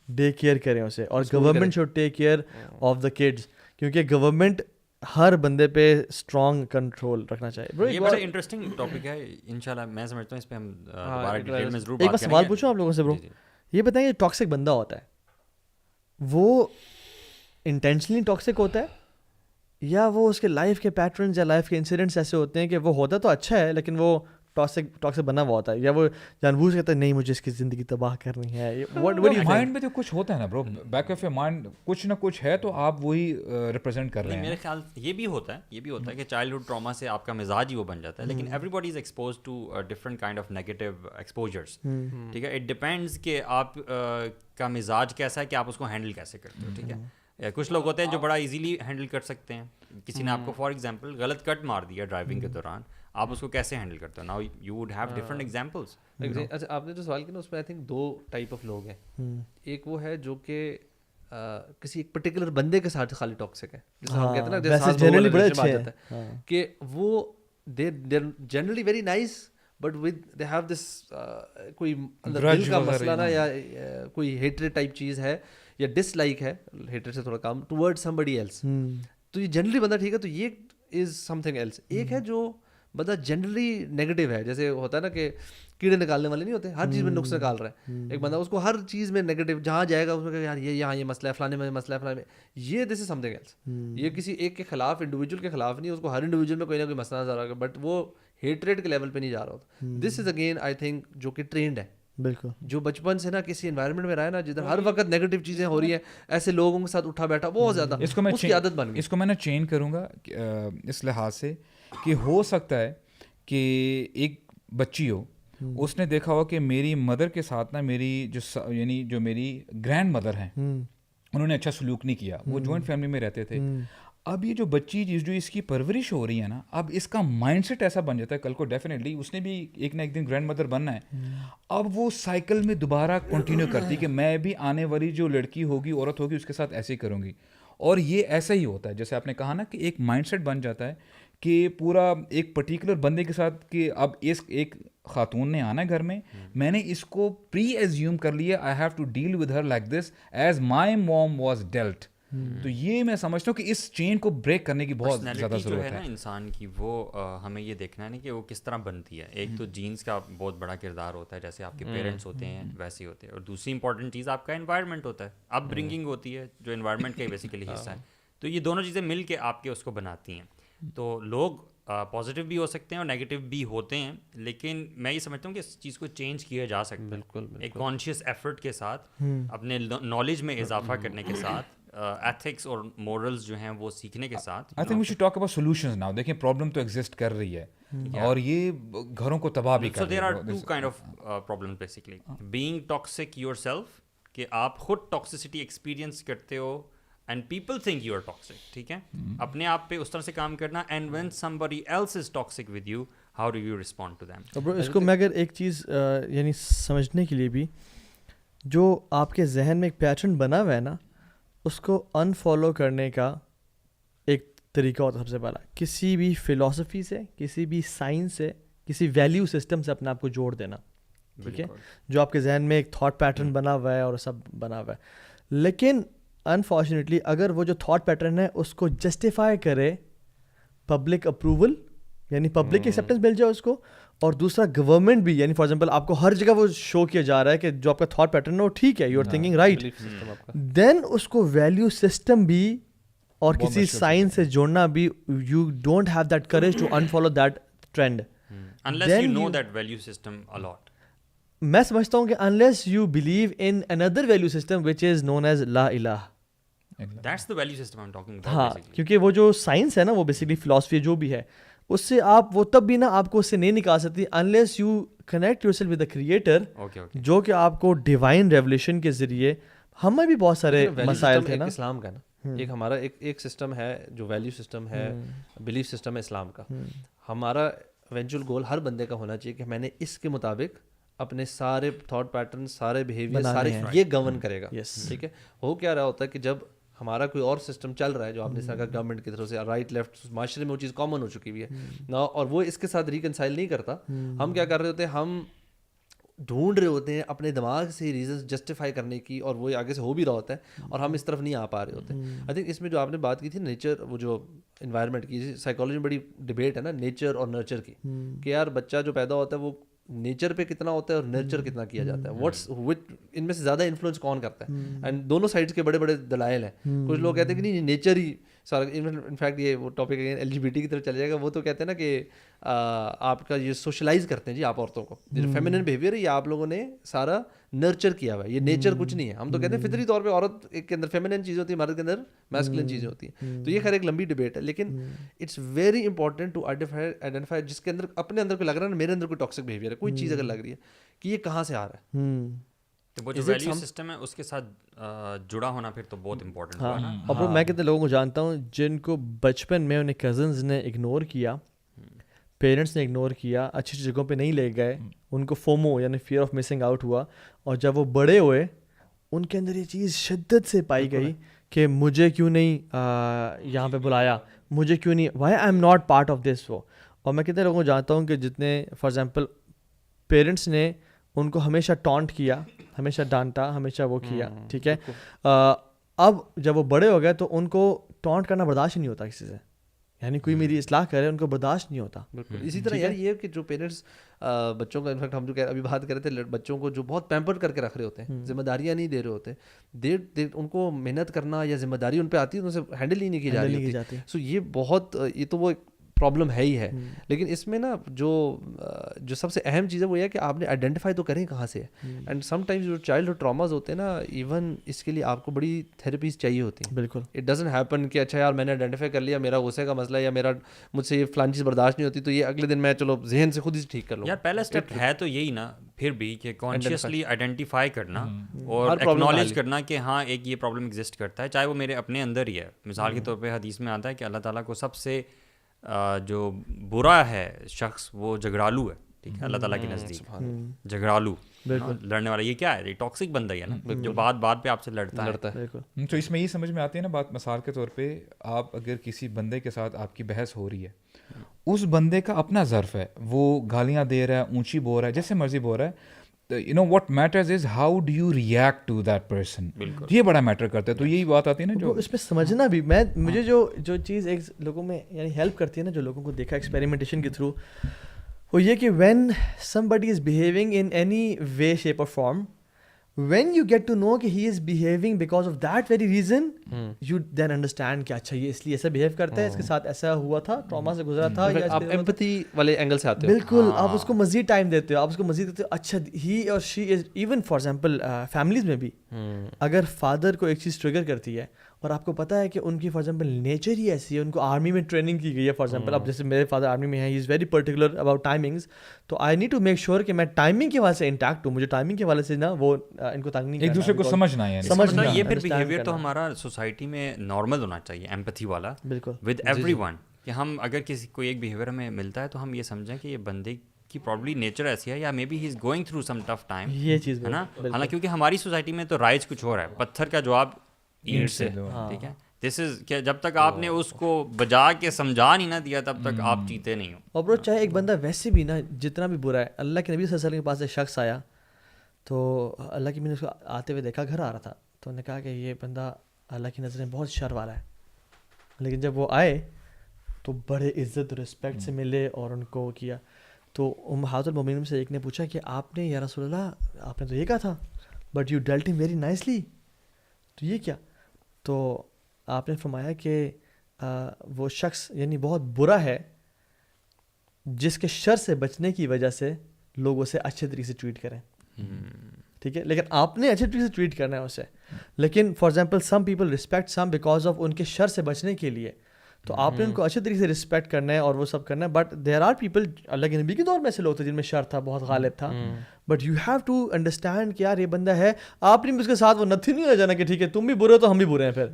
ڈے کیئر کریں اسے, اور government should take care of the kids, کیونکہ گورنمنٹ ہر بندے پہ اسٹرانگ کنٹرول رکھنا چاہیے. یہ بڑا انٹرسٹنگ ٹاپک ہے, انشاءاللہ میں سمجھتا ہوں اس پہ ہم دوبارہ ڈیٹیل میں ضرور بات کریں گے. ایک بار سوال پوچھوں آپ لوگوں سے برو, یہ بتائیں کہ ٹاکسک بندہ ہوتا ہے وہ انٹینشنلی ٹاکسک ہوتا ہے, یا وہ اس کے لائف کے پیٹرنز یا لائف کے انسیڈنٹس ایسے ہوتے ہیں کہ وہ ہوتا تو اچھا ہے لیکن وہ ٹاکسک بنا ہوا ہوتا ہے, یا وہ جان بوجھ کہتا ہے نہیں مجھے اس کی زندگی تباہ کرنی ہے. مائنڈ میں تو کچھ ہوتا ہے نا برو, بیک آف یور مائنڈ کچھ نہ کچھ ہے, تو آپ وہی ریپرزینٹ کر رہے ہیں. میرے خیال یہ بھی ہوتا ہے کہ چائلڈہڈ ٹراما سے آپ کا مزاج ہی وہ بن جاتا ہے, لیکن everybody is exposed to different kind of negative exposures. ٹھیک ہے, اٹ ڈپینڈس کہ آپ کا مزاج کیسا ہے, کہ آپ اس کو ہینڈل کیسے کرتے ہو. ٹھیک ہے, کچھ لوگ ہوتے ہیں جو بڑا ایزیلی ہینڈل کر سکتے ہیں. کسی نے آپ کو فار ایگزامپل غلط کٹ مار دیا ڈرائیونگ کے دوران, آپ اس کو کیسے ہینڈل کرتے ہو؟ Now you would have different examples. اچھا, آپ نے جو سوال کیا نا, اس میں آئی تھنک 2 ٹائپ آف لوگ ہیں. ایک وہ ہے جو کہ کسی ایک پرٹیکولر بندے کے ساتھ خالی ٹاکسک ہے, جیسے ہم کہتے ہیں نا کہ وہ they generally very nice but with they have this کوئی دل کا مسئلہ نا, یا کوئی ہیٹریڈ ٹائپ چیز ہے, یا ڈس لائک ہے, ہیٹریڈ سے تھوڑا کم, ٹورڈ سمبڈی ایلس. تو یہ جنرلی بندہ ٹھیک ہے, تو یہ از سم تھنگ ایلس. ایک ہے جو بندہ جنرلی نیگیٹو ہے, جیسے ہوتا ہے نا کہ کیڑے نکالنے والے نہیں ہوتے, ہر چیز میں نقص نکال رہا ہے ایک بندہ, اس کو ہر چیز میں نیگیٹو, جہاں جائے گا اس میں کہ یار یہ یہاں یہ مسئلہ ہے, فلانے میں مسئلہ ہے, فلانے میں یہ, دس از سم تھنگ ایلس. یہ کسی ایک کے خلاف, انڈیویجول کے خلاف نہیں, اس کو ہر انڈیویجول میں کوئی نہ کوئی مسئلہ نظر آ رہا ہے, بٹ وہ ہیٹریڈ کے لیول پہ نہیں جا رہا ہوتا. دس از اگین آئی تھنک جو کہ ٹرینڈ ہے, بالکل, جو بچپن سے نا کسی انوائرمنٹ میں رہا ہے نا, جدھر ہر وقت نیگیٹو چیزیں ہو رہی ہیں, ایسے لوگوں کے ساتھ اٹھا بیٹھا بہت زیادہ, اس کی عادت بن گئی. اس کو میں نے چینج کروں گا اس لحاظ سے کہ ہو سکتا ہے کہ ایک بچی ہو, اس نے دیکھا ہو کہ میری مدر کے ساتھ نا میری یعنی جو میری گرینڈ مدر ہیں انہوں نے اچھا سلوک نہیں کیا, وہ جوائنٹ فیملی میں رہتے تھے. اب یہ جو بچی جو اس کی پرورش ہو رہی ہے نا, اب اس کا مائنڈ سیٹ ایسا بن جاتا ہے, کل کو ڈیفینیٹلی اس نے بھی ایک نہ ایک دن گرینڈ مدر بننا ہے. اب وہ سائیکل میں دوبارہ کنٹینیو کرتی کہ میں بھی آنے والی جو لڑکی ہوگی, عورت ہوگی, اس کے ساتھ ایسے ہی کروں گی. اور یہ ایسا ہی ہوتا ہے, جیسے آپ نے کہا نا کہ ایک مائنڈ سیٹ بن جاتا ہے کہ پورا ایک پرٹیکولر بندے کے ساتھ, کہ اب اس ایک خاتون نے آنا گھر میں نے اس کو پری ایزیوم کر لیا, I have to deal with her like this as my mom was dealt. تو یہ میں سمجھتا ہوں کہ اس چین کو بریک کرنے کی بہت زیادہ ضرورت ہے نا انسان کی. وہ ہمیں یہ دیکھنا ہے نا کہ وہ کس طرح بنتی ہے. ایک تو جینس کا بہت بڑا کردار ہوتا ہے, جیسے آپ کے پیرنٹس ہوتے ہیں ویسے ہی ہوتے ہیں, اور دوسری امپورٹنٹ چیز آپ کا انوائرمنٹ ہوتا ہے, اپ برنگنگ ہوتی ہے جو انوائرمنٹ کا بیسیکلی حصہ ہے. تو یہ دونوں چیزیں مل کے آپ کے اس کو بناتی ہیں. تو لوگ پازیٹیو بھی ہو سکتے ہیں اور نیگیٹو بھی ہوتے ہیں, لیکن میں یہ سمجھتا ہوں کہ اس چیز کو چینج کیا جا سکتا ہے بالکل ایک کانشیس ایفرٹ کے ساتھ, اپنے نالج میں اضافہ کرنے کے ساتھ, ایتھکس اور مورلز جو ہیں وہ سیکھنے کے ساتھ. I think we should talk about solutions now. دیکھیں پرابلم تو ایگزسٹ کر رہی ہے اور یہ گھروں کو تباہ بھی کر رہی ہے. So there are two kind of problems basically. Being toxic yourself, کہ آپ خود ٹاکسسٹی ایکسپیرینس کرتے ہو and people think you are toxic. ٹھیک ہے, اپنے آپ پہ اس طرح سے کام کرنا. And when somebody else is toxic with you, how do you respond to them? اس کو میں اگر ایک چیز یعنی سمجھنے کے لیے بھی, جو آپ کے ذہن میں ایک پیٹرن بنا ہوا ہے نا, اس کو انفالو کرنے کا ایک طریقہ ہوتا ہے سب سے پہلا. کسی بھی فلاسفی سے, کسی بھی سائنس سے, کسی ویلیو سسٹم سے اپنے آپ کو جوڑ دینا, ٹھیک ہے, جو آپ کے ذہن میں ایک تھاٹ پیٹرن بنا ہوا ہے اور سب بنا ہوا ہے. لیکن انفارچونیٹلی اگر وہ جو تھاٹ پیٹرن ہے اس کو جسٹیفائی کرے پبلک اپروول, یعنی پبلک ایکسیپٹنس مل جائے اس کو, اور دوسرا گورنمنٹ بھی, یعنی فار ایگزامپل آپ کو ہر جگہ وہ شو کیا جا رہا ہے کہ جو آپ کا تھاٹ پیٹرن ہے وہ ٹھیک ہے, یو آر تھنکنگ رائٹ, دین اس کو ویلیو سسٹم بھی اور کسی سائنس سے جوڑنا بھی, you don't have that courage to unfollow that trend unless you know that value system a lot. میں سمجھتا ہوں کہ unless you believe in another value system which is known as لا الہ, That's the value system I'm talking about. ہاں, basically. کیونکہ وہ جو science ہے نا, وہ بیسکلی فلاسفی جو بھی ہے, اس سے آپ وہ تب بھی نا آپ کو اس سے نہیں نکال سکتی unless you connect yourself with the creator, Okay. جو کہ آپ کو ڈیوائن ریولیشن کے ذریعے, ہمیں بھی بہت سارے مسائل تھے نا. اسلام کا نا ایک ہمارا ایک سسٹم ہے جو ویلیو سسٹم ہے, بلیف سسٹم ہے اسلام کا. ہمارا ایونچوئل گول ہر بندے کا ہونا چاہیے کہ میں نے اس کے مطابق اپنے سارے تھاٹ پیٹرن, سارے بیہیویئر, سارے یہ گورن کرے گا. ٹھیک ہے, ہو کیا رہا ہوتا ہے کہ جب ہمارا کوئی اور سسٹم چل رہا ہے جو آپ نے کہا گورنمنٹ کی طرف سے, رائٹ لیفٹ, معاشرے میں وہ چیز کامن ہو چکی ہوئی ہے نا, اور وہ اس کے ساتھ ریکنسائل نہیں کرتا, ہم کیا کر رہے ہوتے ہیں, ہم ڈھونڈ رہے ہوتے ہیں اپنے دماغ سے ریزنس جسٹیفائی کرنے کی, اور وہ آگے سے ہو بھی رہا ہوتا ہے اور ہم اس طرف نہیں آ پا رہے ہوتے. آئی تھنک اس میں جو آپ نے بات کی تھی نیچر, وہ جو انوائرمنٹ کی, سائیکالوجی میں بڑی ڈبیٹ ہے نا نیچر اور نرچر کی, کہ یار بچہ جو پیدا ہوتا ہے وہ نیچر پہ کتنا ہوتا ہے اور نرچر کتنا کیا جاتا ہے, واٹس ان میں سے زیادہ انفلوئنس کون کرتا ہے. اینڈ دونوں سائڈس کے بڑے بڑے دلائل ہیں. کچھ لوگ کہتے ہیں کہ نہیں نیچر ہی سارا, انفیکٹ یہ وہ ٹاپک LGBT کی طرف چلے جائے گا, وہ تو کہتے ہیں نا کہ آپ کا یہ سوشلائز کرتے ہیں جی آپ عورتوں کو, جو فیمینن بیہیویئر ہے یہ آپ لوگوں نے سارا نرچر کیا ہوا ہے, یہ نیچر کچھ نہیں ہے. ہم تو کہتے ہیں فطری طور پہ عورت کے اندر فیمینن چیزیں ہوتی ہیں, مرد کے اندر میسکولن چیزیں ہوتی ہیں. تو یہ خیر ایک لمبی ڈبیٹ ہے, لیکن it's very important to identify جس کے اندر اپنے اندر کوئی لگ رہا ہے نا, میرے اندر کوئی ٹاکسک بیہیویئر ہے, کوئی چیز اگر لگ رہی ہے کہ یہ کہاں سے آ رہا ہے. تو وہ جو ویلیو سسٹم ہے اس کے ساتھ جڑا ہونا پھر تو بہت امپورٹنٹ ہے نا. اور میں کتنے لوگوں کو جانتا ہوں جن کو بچپن میں انہیں کزنز نے اگنور کیا, پیرنٹس نے اگنور کیا, اچھی اچھی جگہوں پہ نہیں لے گئے, ان کو فومو یعنی فیئر آف مسنگ آؤٹ ہوا, اور جب وہ بڑے ہوئے ان کے اندر یہ چیز شدت سے پائی گئی کہ مجھے کیوں نہیں یہاں پہ بلایا, مجھے کیوں نہیں, why I am not part of this. وہ اور میں کتنے لوگوں کو جانتا ہوں کہ جتنے فار ایگزامپل پیرنٹس نے ان کو ہمیشہ ٹانٹ کیا, ہمیشہ ڈانٹا, ہمیشہ وہ کیا, ٹھیک ہے, اب جب وہ بڑے ہو گئے تو ان کو ٹانٹ کرنا برداشت نہیں ہوتا کسی سے, یعنی کوئی میری اصلاح کرے ان کو برداشت نہیں ہوتا. اسی طرح یار یہ کہ جو پیرنٹس بچوں کا, انفیکٹ ہم جو ابھی بات کر رہے تھے, بچوں کو جو بہت پیمپر کر کے رکھ رہے ہوتے ہیں, ذمہ داریاں نہیں دے رہے ہوتے, ان کو محنت کرنا یا ذمہ داری ان پہ آتی ہے, ان سے ہینڈل ہی نہیں کی جا رہی ہوتی. سو یہ بہت, یہ تو وہ پرابلم ہے ہی ہے. لیکن اس میں نا جو سب سے اہم چیز ہے وہ یہ ہے کہ آپ نے آئیڈینٹیفائی تو کریں کہاں سے ہے. اینڈ سم ٹائمز جو چائلڈ ہوڈ ٹراماز ہوتے ہیں نا, ایون اس کے لیے آپ کو بڑی تھیراپیز چاہیے ہوتی ہیں. بالکل, اٹ ڈزنٹ ہیپن کہ اچھا یار میں نے آئیڈینٹیفائی کر لیا میرا غصے کا مسئلہ ہے, یا میرا مجھ سے یہ فلان چیز برداشت نہیں ہوتی, تو یہ اگلے دن میں چلو ذہن سے خود ہی ٹھیک کر لوں. یار پہلا اسٹیپ ہے تو یہی نا پھر بھی کہ کانشیسلی آئیڈینٹیفائی کرنا اور ایکنالج کرنا کہ ہاں ایک یہ پرابلم ایگزسٹ کرتا ہے, چاہے وہ میرے اپنے اندر ہی ہے. مثال کے طور پہ حدیث میں آتا ہے کہ اللہ تعالیٰ کو سب سے جو برا ہے شخص وہ جھگڑالو ہے, ٹھیک ہے, اللہ تعالیٰ کے نزدیک جھگڑالو, لڑنے والا, یہ کیا ہے, یہ ٹاکسک بندہ ہی ہے نا, جو بات پہ آپ سے لڑتا ہے. تو اس میں یہ سمجھ میں آتی ہے نا بات, مثال کے طور پہ آپ اگر کسی بندے کے ساتھ آپ کی بحث ہو رہی ہے, اس بندے کا اپنا ظرف ہے, وہ گالیاں دے رہا ہے, اونچی بول رہا ہے, جیسے مرضی بول رہا ہے, you know what matters is how do you react to that person. یہ بڑا میٹر کرتا ہے. تو یہی بات آتی ہے نا جو اس پہ سمجھنا بھی, مجھے جو چیز ایک لوگوں میں یعنی ہیلپ کرتی ہے نا, جو لوگوں کو دیکھا ایکسپیریمنٹیشن کے تھرو, وہ یہ کہ when somebody is behaving in any way shape or form, when you get to know کہ he is behaving because of that very reason, you then understand کہ اچھا یہ اس لیے ایسا بہیو کرتا ہے, اس کے ساتھ ایسا ہوا تھا, ٹراما سے گزرا تھا, یا آپ ایمپتھی والے اینگل سے آتے ہو. بالکل, آپ اس کو مزید ٹائم دیتے ہو, آپ اس کو مزید دیتے ہو. اچھا ہی اور شی از, ایون فار ایگزامپل فیملیز میں بھی اگر فادر کو ایک چیز ٹریگر کرتی ہے اور آپ کو پتا ہے کہ ان کی فار ایگزامپل نیچر ہی ایسی ہے, ان کو آرمی میں ٹریننگ کی گئی ہے فار ایگزامپل, اب جیسے میرے فادر آرمی میں ہیں, he is very particular about timings, so I need to make sure کہ میں ٹائمنگ کے حوالے سے انٹیکٹ ہوں, مجھے ٹائمنگ کے حوالے سے نا وہ ان کو تنگ نہیں, ایک دوسرے کو سمجھنا ہے. یہ پھر بیہیویئر تو ہمارا سوسائٹی میں نارمل ہونا چاہیے, ایمپتھی والا ود ایوری ون, کہ ہم اگر کسی کو ایک بیہیویئر ہمیں ملتا ہے تو ہم یہ سمجھیں کہ یہ بندے کی پرابلی نیچر ایسی ہے, یا maybe he is going through some tough time, یہ چیز ہے نا. حالانکہ کیونکہ ہماری سوسائٹی میں تو رائج کچھ ہو رہا ہے, پتھر کا جواب اینٹ سے, ٹھیک ہے, دس از کہ جب تک آپ نے اس کو بجا کے سمجھا نہیں نہ دیا تب تک آپ جیتے نہیں ہو. اور برو چاہے ایک بندہ ویسے بھی نا جتنا بھی برا ہے, اللہ کے نبی صلی اللہ علیہ وسلم کے پاس ایک شخص آیا, تو اللہ کی میں نے اس کو آتے ہوئے دیکھا, گھر آ رہا تھا, تو انہوں نے کہا کہ یہ بندہ اللہ کی نظر میں بہت شر والا ہے. لیکن جب وہ آئے تو بڑے عزت رسپیکٹ سے ملے اور ان کو کیا. تو امہات المومنین سے ایک نے پوچھا کہ آپ نے یا رسول اللہ آپ نے تو یہ کہا تھا بٹ یو ڈیلٹ ہم ویری نائسلی, تو یہ کیا؟ تو آپ نے فرمایا کہ وہ شخص یعنی بہت برا ہے جس کے شر سے بچنے کی وجہ سے لوگ اسے اچھے طریقے سے ٹریٹ کریں. ٹھیک ہے, لیکن آپ نے اچھے طریقے سے ٹریٹ کرنا ہے اسے. لیکن for example some people respect some because of ان کے شر سے بچنے کے لیے, تو آپ نے ان کو اچھے طریقے سے رسپیکٹ کرنا ہے اور وہ سب کرنا ہے. بٹ دیر آر پیپل, اللہ کے نبی کے دور میں ایسے لوگ تھے جن میں شر تھا, بہت غالب تھا, but you have to understand کہ یار یہ بندہ ہے, آپ نے بھی اس کے ساتھ وہ نتھی نہیں ہو جانا کہ ٹھیک ہے تم بھی برے ہو تو ہم بھی برے ہیں. پھر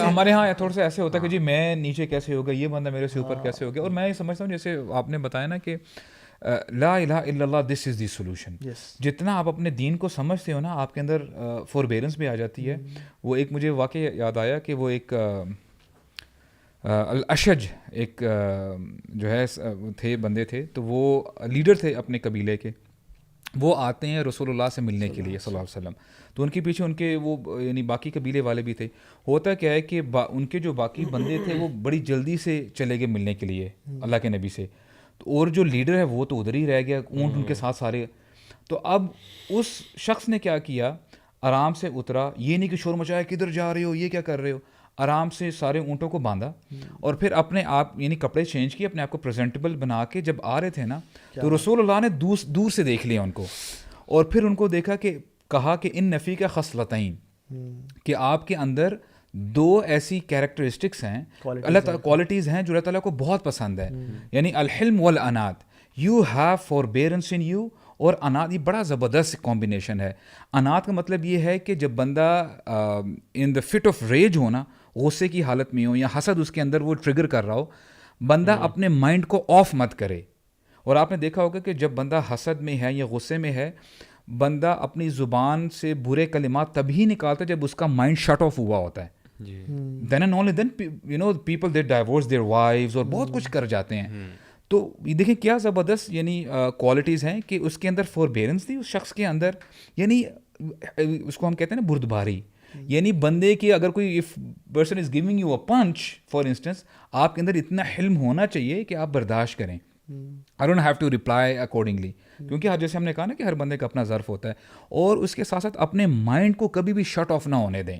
ہمارے یہاں تھوڑا سا ایسے ہوتا ہے کہ جی میں نیچے کیسے ہوگا, یہ بندہ میرے سے اوپر کیسے ہو گیا. اور میں یہ سمجھتا ہوں جیسے آپ نے بتایا نا کہ لا الہ الا اللہ دس از دی سولوشن. جتنا آپ اپنے دین کو سمجھتے ہو نا آپ کے اندر فوربیرنس بھی آ جاتی ہے. وہ ایک مجھے واقعہ یاد آیا کہ وہ ایک الاشج ایک جو ہے تھے بندے تھے, تو وہ لیڈر تھے اپنے قبیلے کے. وہ آتے ہیں رسول اللہ سے ملنے کے لیے صلی اللہ علیہ وسلم, تو ان کے پیچھے ان کے وہ یعنی باقی قبیلے والے بھی تھے. ہوتا کیا ہے کہ ان کے جو باقی بندے تھے وہ بڑی جلدی سے چلے گئے ملنے کے لیے اللہ کے نبی سے, اور جو لیڈر ہے وہ تو ادھر ہی رہ گیا, اونٹ ان کے ساتھ سارے. تو اب اس شخص نے کیا کیا, آرام سے اترا, یہ نہیں کہ شور مچایا کدھر جا رہے ہو یہ کیا کر رہے ہو, آرام سے سارے اونٹوں کو باندھا اور پھر اپنے آپ یعنی کپڑے چینج کیے, اپنے آپ کو پریزنٹیبل بنا کے جب آ رہے تھے نا تو رسول اللہ نے دور سے دیکھ لیا ان کو, اور پھر ان کو دیکھا کہ کہا کہ ان نفی کا خصلتین, کہ آپ کے اندر دو ایسی کیریکٹرسٹکس ہیں, اللہ تعالیٰ کوالٹیز ہیں جو اللہ تعالیٰ کو بہت پسند ہے, یعنی الحلم والانات. یو ہیو فوربیرنس ان یو, اور انات یہ بڑا زبردست کمبینیشن ہے. انات کا مطلب یہ ہے کہ جب بندہ ان دا فٹ آف ریج ہو نا, غصے کی حالت میں ہو یا حسد اس کے اندر وہ ٹریگر کر رہا ہو, بندہ اپنے مائنڈ کو آف مت کرے. اور آپ نے دیکھا ہوگا کہ جب بندہ حسد میں ہے یا غصے میں ہے, بندہ اپنی زبان سے برے کلمات تبھی نکالتا جب اس کا مائنڈ شٹ آف ہوا ہوتا ہے. Then and only then you know people they divorce their wives اور بہت کچھ کر جاتے ہیں. تو یہ دیکھیں کیا زبردست یعنی کوالٹیز ہیں کہ اس کے اندر فوربیرنس تھی اس شخص کے اندر, یعنی اس کو ہم کہتے ہیں نا بردباری, یعنی بندے کی اگر کوئی if person is giving you a punch for instance, آپ کے اندر اتنا حلم ہونا چاہیے کہ آپ برداشت کریں. I don't have to reply accordingly, کیونکہ جیسے ہم نے کہا نا کہ ہر بندے کا اپنا ظرف ہوتا ہے, اور اس کے ساتھ ساتھ اپنے مائنڈ کو کبھی بھی شٹ آف نہ ہونے دیں.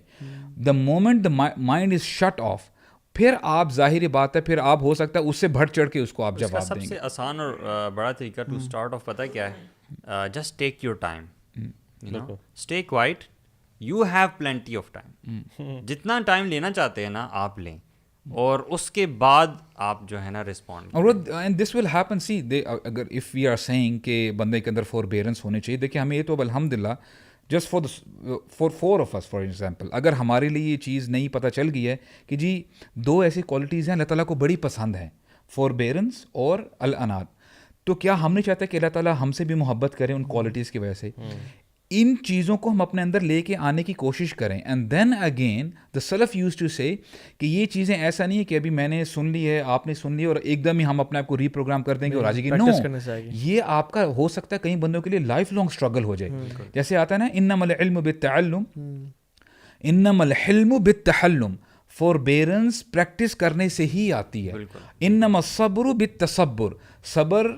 The moment the mind is shut off, پھر آپ ظاہری بات ہے پھر آپ ہو سکتا ہے اس سے بڑھ چڑھ کے اس کو آپ جواب دیں گے. سب سے آسان اور بڑا طریقہ ٹو اسٹارٹ آف پتہ کیا ہے, just take your time, you know stay quiet, you have plenty of time. جتنا ٹائم لینا چاہتے ہیں نا آپ لیں, اور اس کے بعد آپ جو ہے نا respond. And this will happen. See اگر اف وی آر سیئنگ کہ بندے کے اندر فوربیرنس ہونی چاہیے, دیکھیے ہمیں یہ تو الحمد للہ just for four of us for example, اگر ہمارے لیے یہ چیز نہیں پتہ چل گئی ہے کہ جی دو ایسی کوالٹیز ہیں اللہ تعالیٰ کو بڑی پسند ہیں, فوربیرنس اور الانات, تو کیا ہم نہیں چاہتے کہ اللہ تعالیٰ ہم سے بھی محبت کریں ان کوالٹیز کی وجہ سے. ان چیزوں کو ہم اپنے اندر لے کے آنے کی کوشش کریں. اینڈ دین اگین دا سلف یوز ٹو سے کہ یہ چیزیں ایسا نہیں ہے کہ ابھی میں نے سن لی ہے, آپ نے سن لی اور ایک دم ہی ہم اپنے آپ کو ری پروگرام کر دیں گے اور آج کی. نو, یہ آپ کا ہو سکتا ہے کئی بندوں کے لیے لائف لانگ اسٹرگل ہو جائے. جیسے آتا ہے نا انما العلم بالتعلم, انما الحلم بالتحلم, فوربیرنس پریکٹس کرنے سے ہی آتی ہے. انما الصبر بالتصبر, صبر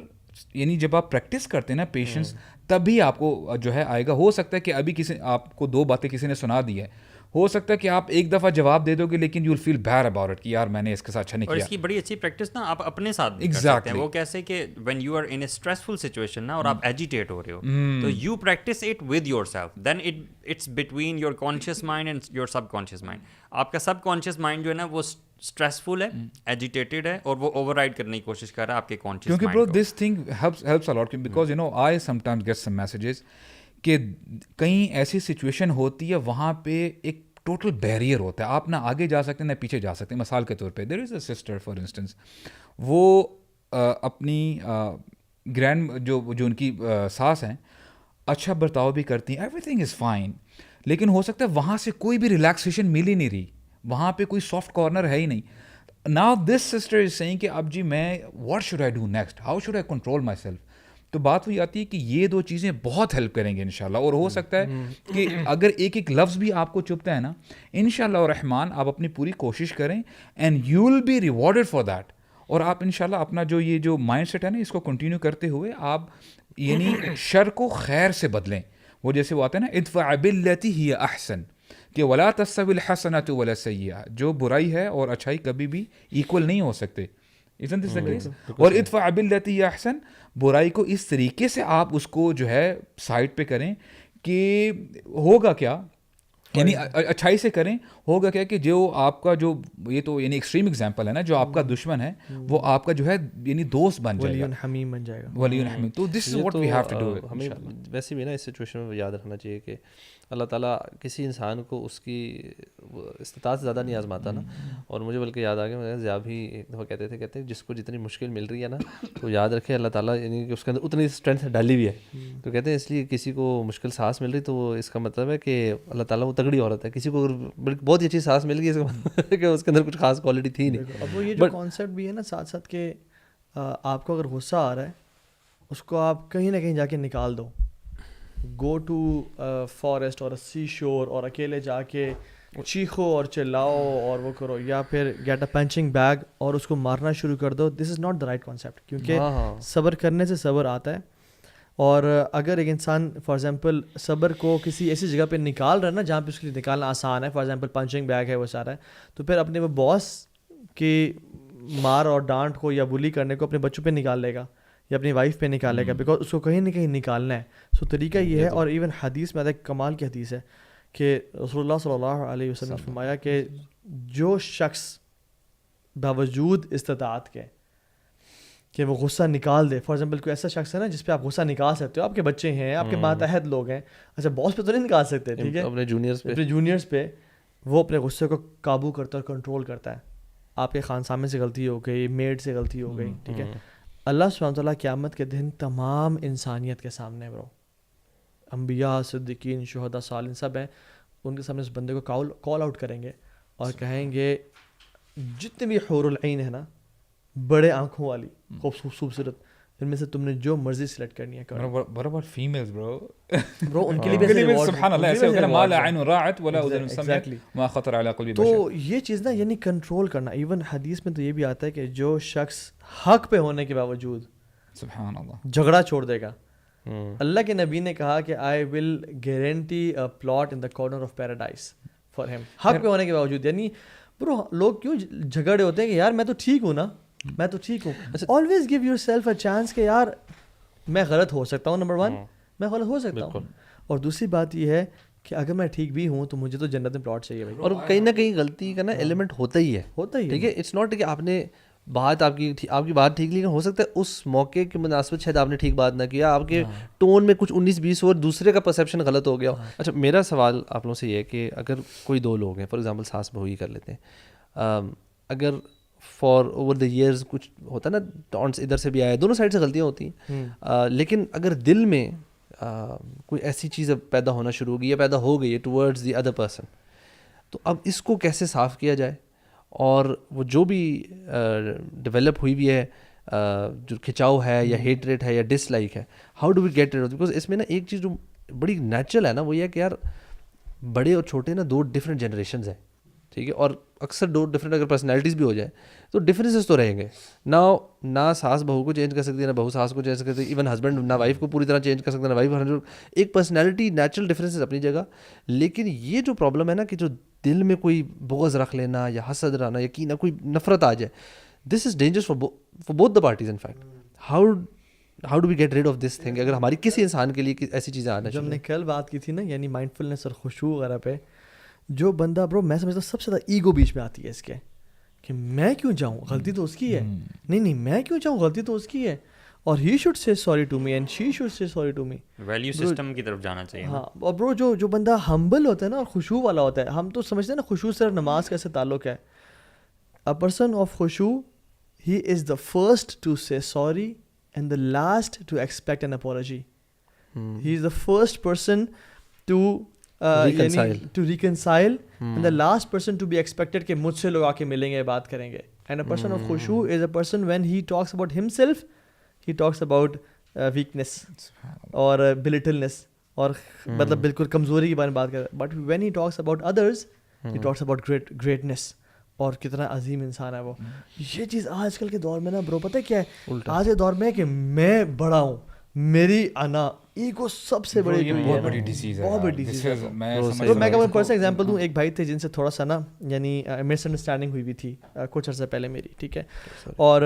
یعنی جب آپ پریکٹس کرتے ہیں نا پیشنس, تبھی آپ کو جو ہے آئے گا. ہو سکتا ہے کہ ابھی کسی آپ کو دو باتیں کسی نے سنا دی ہے, ہو سکتا ہے کہ آپ ایک دفعہ جواب دے دو گے لیکن you will feel bad about it کہ یار میں نے اس کے ساتھ اچھا نہیں کیا. اور اس کی بڑی اچھی پریکٹس نا آپ اپنے ساتھ بھی کر سکتے ہیں. وہ کیسے کہ when you are in a stressful situation نا اور آپ ایجیٹیٹ ہو رہے ہو, تو you practice it with yourself, then it's between your conscious mind and your subconscious mind. آپ کا سب کانشیس مائنڈ جو ہے نا وہ اسٹریسفل ہے, ایجیٹیٹڈ ہے, اور وہ اوور رائڈ کرنے کی کوشش کر رہا ہے آپ کے کانشیس مائنڈ کو. کیونکہ bro this thing helps a lot, because you know I sometimes get some messages کہ کہیں ایسی سچویشن ہوتی ہے وہاں پہ ایک ٹوٹل بیریئر ہوتا ہے, آپ نہ آگے جا سکتے ہیں نہ پیچھے جا سکتے ہیں. مثال کے طور پہ دیر از اے سسٹر فار انسٹنس, وہ اپنی گرینڈ جو ان کی ساس ہیں اچھا برتاؤ بھی کرتی ہیں, ایوری تھنگ از فائن, لیکن ہو سکتا ہے وہاں سے کوئی بھی ریلیکسیشن مل ہی نہیں رہی, وہاں پہ کوئی سافٹ کارنر ہے ہی نہیں. Now this sister is saying کہ اب جی میں what should I do next, how should I control myself. تو بات وہی آتی ہے کہ یہ دو چیزیں بہت ہیلپ کریں گے انشاءاللہ. اور ہو سکتا ہے کہ اگر ایک ایک لفظ بھی آپ کو چبھتا ہے نا, انشاءاللہ الرحمن آپ اپنی پوری کوشش کریں and you will be rewarded for that. اور آپ انشاءاللہ اپنا جو یہ جو مائنڈ سیٹ ہے نا, اس کو کنٹینیو کرتے ہوئے آپ یعنی شر کو خیر سے بدلیں. وہ جیسے وہ آتا ہے نا ادفع باللتی ہی احسن, کہ ولا تستوی الحسنۃ ولا السیئۃ, جو برائی ہے اور اچھائی کبھی بھی ایکول نہیں ہو سکتے. Isn't this the case? اور ادفع باللتی ہی احسن, برائی کو اس طریقے سے آپ اس کو جو ہے سائڈ پہ کریں کہ ہوگا کیا, یعنی اچھائی سے کریں, ہوگا کیا کہ جو آپ کا جو یہ تو یعنی ایکسٹریم ایگزامپل ہے نا, جو آپ کا دشمن ہے وہ آپ کا جو ہے یعنی دوست بن جائے گا, ولی حمیم بن جائے گا, ولی حمیم. تو this is what we have to do. ہمیں ویسے بھی نا اس سچویشن میں یاد رکھنا چاہیے کہ اللہ تعالیٰ کسی انسان کو اس کی استطاعت سے زیادہ نہیں آزماتا نا. اور مجھے بلکہ یاد آ گیا, ضیاء بھی ایک دفعہ کہتے ہیں جس کو جتنی مشکل مل رہی ہے نا, تو یاد رکھے اللہ تعالیٰ یعنی کہ اس کے اندر اتنی اسٹرینتھ ڈالی ہوئی ہے. تو کہتے ہیں اس لیے کسی کو مشکل سانس مل رہی تو وہ اس کا مطلب ہے کہ اللہ تعالیٰ وہ تگڑی عورت ہے. کسی کو بہت ہی اچھی سانس مل گئی اس کا مطلب ہے کہ اس کے اندر کچھ خاص کوالٹی تھی نہیں. اب وہ یہ جو کانسیپٹ بھی ہے نا ساتھ ساتھ کہ آپ کو اگر غصہ آ رہا ہے اس کو آپ کہیں نہ کہیں جا کے نکال دو. گو ٹو فارسٹ اور سی شور اور اکیلے جا کے چیخو اور چلاؤ اور وہ کرو, یا پھر گیٹ اے پنچنگ بیگ اور اس کو مارنا شروع کر دو. This is not the right concept, کیونکہ صبر کرنے سے صبر آتا ہے. اور اگر ایک انسان فار ایگزامپل صبر کو کسی ایسی جگہ پہ نکال رہا ہے نا جہاں پہ اس کے لیے نکالنا آسان ہے, فار ایگزامپل پنچنگ بیگ ہے وہ سارا ہے, تو پھر اپنے وہ باس کی مار اور ڈانٹ کو یا بلی کرنے کو اپنے بچوں پہ نکال لے گا یا اپنی وائف پہ نکالے گا, بیکاز اس کو کہیں نہ کہیں نکالنا ہے. سو طریقہ یہ ہے. اور ایون حدیث میں ایک کمال کی حدیث ہے کہ رسول اللہ صلی اللہ علیہ وسلم نے فرمایا کہ جو شخص باوجود استطاعت کے کہ وہ غصہ نکال دے, فار ایگزامپل کوئی ایسا شخص ہے نا جس پہ آپ غصہ نکال سکتے ہو, آپ کے بچے ہیں, آپ کے ماتحت لوگ ہیں, اچھا باس پہ تو نہیں نکال سکتے, ٹھیک ہے, اپنے جونیئرس پہ وہ اپنے غصے کو قابو کرتا ہے اور کنٹرول کرتا ہے. آپ کے خانسامے سے غلطی ہو گئی, میڈ سے غلطی ہو گئی, ٹھیک ہے, اللہ سبحانہ وتعالیٰ قیامت کے دن تمام انسانیت کے سامنے برو, انبیاء, صدیقین, شہداء, صالحین سب ہیں, ان کے سامنے اس بندے کو کال آؤٹ کریں گے اور کہیں گے جتنے بھی حور العین ہے نا, بڑے آنکھوں والی خوبصورت, ان میں سے تم نے جو مرضی سلیکٹ کرنی ہے کرو. What about females, bro? برو ان کے لیے بھی سبحان اللہ, ایسے ہوگا ما لا عین رأت ولا اذن سمعت ما خطر علی قلب بشر. تو یہ چیز نا یعنی کنٹرول کرنا. ایون حدیث میں تو یہ بھی آتا ہے کہ جو شخص حق پہ ہونے کے باوجود سبحان اللہ جھگڑا چھوڑ دے گا, اللہ کے نبی نے کہا کہ I will guarantee a plot in the corner of paradise for him. حق پہ ہونے کے باوجود, یعنی برو لوگ کیوں جھگڑے ہوتے ہیں کہ یار میں تو ٹھیک ہوں نا, میں تو ٹھیک ہوں. Always give your self a chance کہ یار میں غلط ہو سکتا ہوں, نمبر 1 میں غلط ہو سکتا ہوں, اور دوسری بات یہ ہے کہ اگر میں ٹھیک بھی ہوں تو مجھے تو جنت میں پلاٹ چاہیے بھائی. اور کہیں نہ کہیں غلطی کا نا ایلیمنٹ ہوتا ہی ہے, ٹھیک ہے. اٹس ناٹ کہ آپ نے بات آپ کی بات ٹھیک, لیکن ہو سکتا ہے اس موقع کی مناسبت شاید آپ نے ٹھیک بات نہ کیا, آپ کے ٹون میں کچھ 19-20 اور دوسرے کا پرسیپشن غلط ہو گیا. اچھا میرا سوال آپ لوگوں سے یہ ہے کہ اگر کوئی دو لوگ ہیں, فار ایگزامپل ساس بہو ہی کر لیتے ہیں, اگر فار اوور دا ایئرز کچھ ہوتا ہے نا, ٹونس ادھر سے بھی آیا, دونوں سائڈ سے غلطیاں ہوتی ہیں, لیکن اگر دل میں کوئی ایسی چیز پیدا ہونا شروع ہو گئی یا پیدا ہو گئی ہے ٹورڈز دی ادر پرسن, تو اب اس کو کیسے صاف کیا جائے, اور وہ جو بھی ڈیولپ ہوئی بھی ہے جو کھچاؤ ہے یا ہیٹ ریٹ ہے یا ڈس لائک ہے, how do we get it, because اس میں نا ایک چیز جو بڑی نیچرل ہے نا وہ یہ ہے کہ یار بڑے اور چھوٹے نا 2 ڈفرینٹ جنریشنز ہیں, ٹھیک ہے, اور اکثر 2 ڈفرینٹ اگر پرسنالٹیز بھی ہو جائیں تو ڈفرینسز تو رہیں گے. نہ ساس بہو کو چینج کر سکتی ہے, نہ بہو ساس کو چینج کر سکتی ہے, ایون ہسبینڈ نہ وائف کو پوری طرح چینج کر سکتا ہے, نہ وائف. ایک پرسنالٹی نیچرل ڈفرینسز اپنی جگہ, لیکن یہ جو پرابلم ہے نا کہ جو دل میں کوئی بغض رکھ لینا یا حسد رہنا یا کینہ کوئی نفرت آ جائے, this is dangerous for both the parties. In fact how do we get rid of this thing, اگر ہماری کسی انسان کے لیے ایسی چیزیں آنا جو ہم نے کل بات کی تھی نا, یعنی مائنڈفلنس اور خشوع وغیرہ پہ, جو بندہ برو میں سمجھتا ہوں سب سے زیادہ ایگو بیچ میں آتی ہے اس کے, کہ میں کیوں جاؤں, غلطی تو اس کی ہے, نہیں میں کیوں جاؤں, غلطی تو اس کی ہے, اور he should say sorry to me and she should say sorry to me. Value system کی طرف جانا چاہیے. ہاں, اور برو جو بندہ ہمبل ہوتا ہے نا اور خشوع والا ہوتا ہے, ہم تو سمجھتے ہیں نا خشوع صرف نماز کا ایسے تعلق ہے. اے پرسن آف خشوع he is the first to say sorry and the last to expect an apology. He is the first person to to reconcile and the last person to be expected کہ مجھ سے لوگ آ کے ملیں گے بات کریں گے. اینڈ اے پرسن آف خشوع is a person when he talks about himself he talks about weakness اور بلٹلنس اور مطلب بالکل کمزوری کے بارے میں بات کرتا ہے. But when he talks about others he talks about greatness اور کتنا عظیم انسان ہے وہ. یہ چیز آج کل کے دور میں نا برو پتہ کیا ہے, آج کے دور میں ہے کہ میں بڑا ہوں, میری انا ایگو سب سے بڑی بہت بڑی ڈیزیز ہے, بہت بڑی ڈیزیز ہے. میں میں پرسنل ایگزامپل دوں, ایک بھائی تھے جن سے تھوڑا سا نا یعنی مس انڈرسٹینڈنگ ہوئی بھی تھی کچھ عرصہ پہلے میری, ٹھیک ہے, اور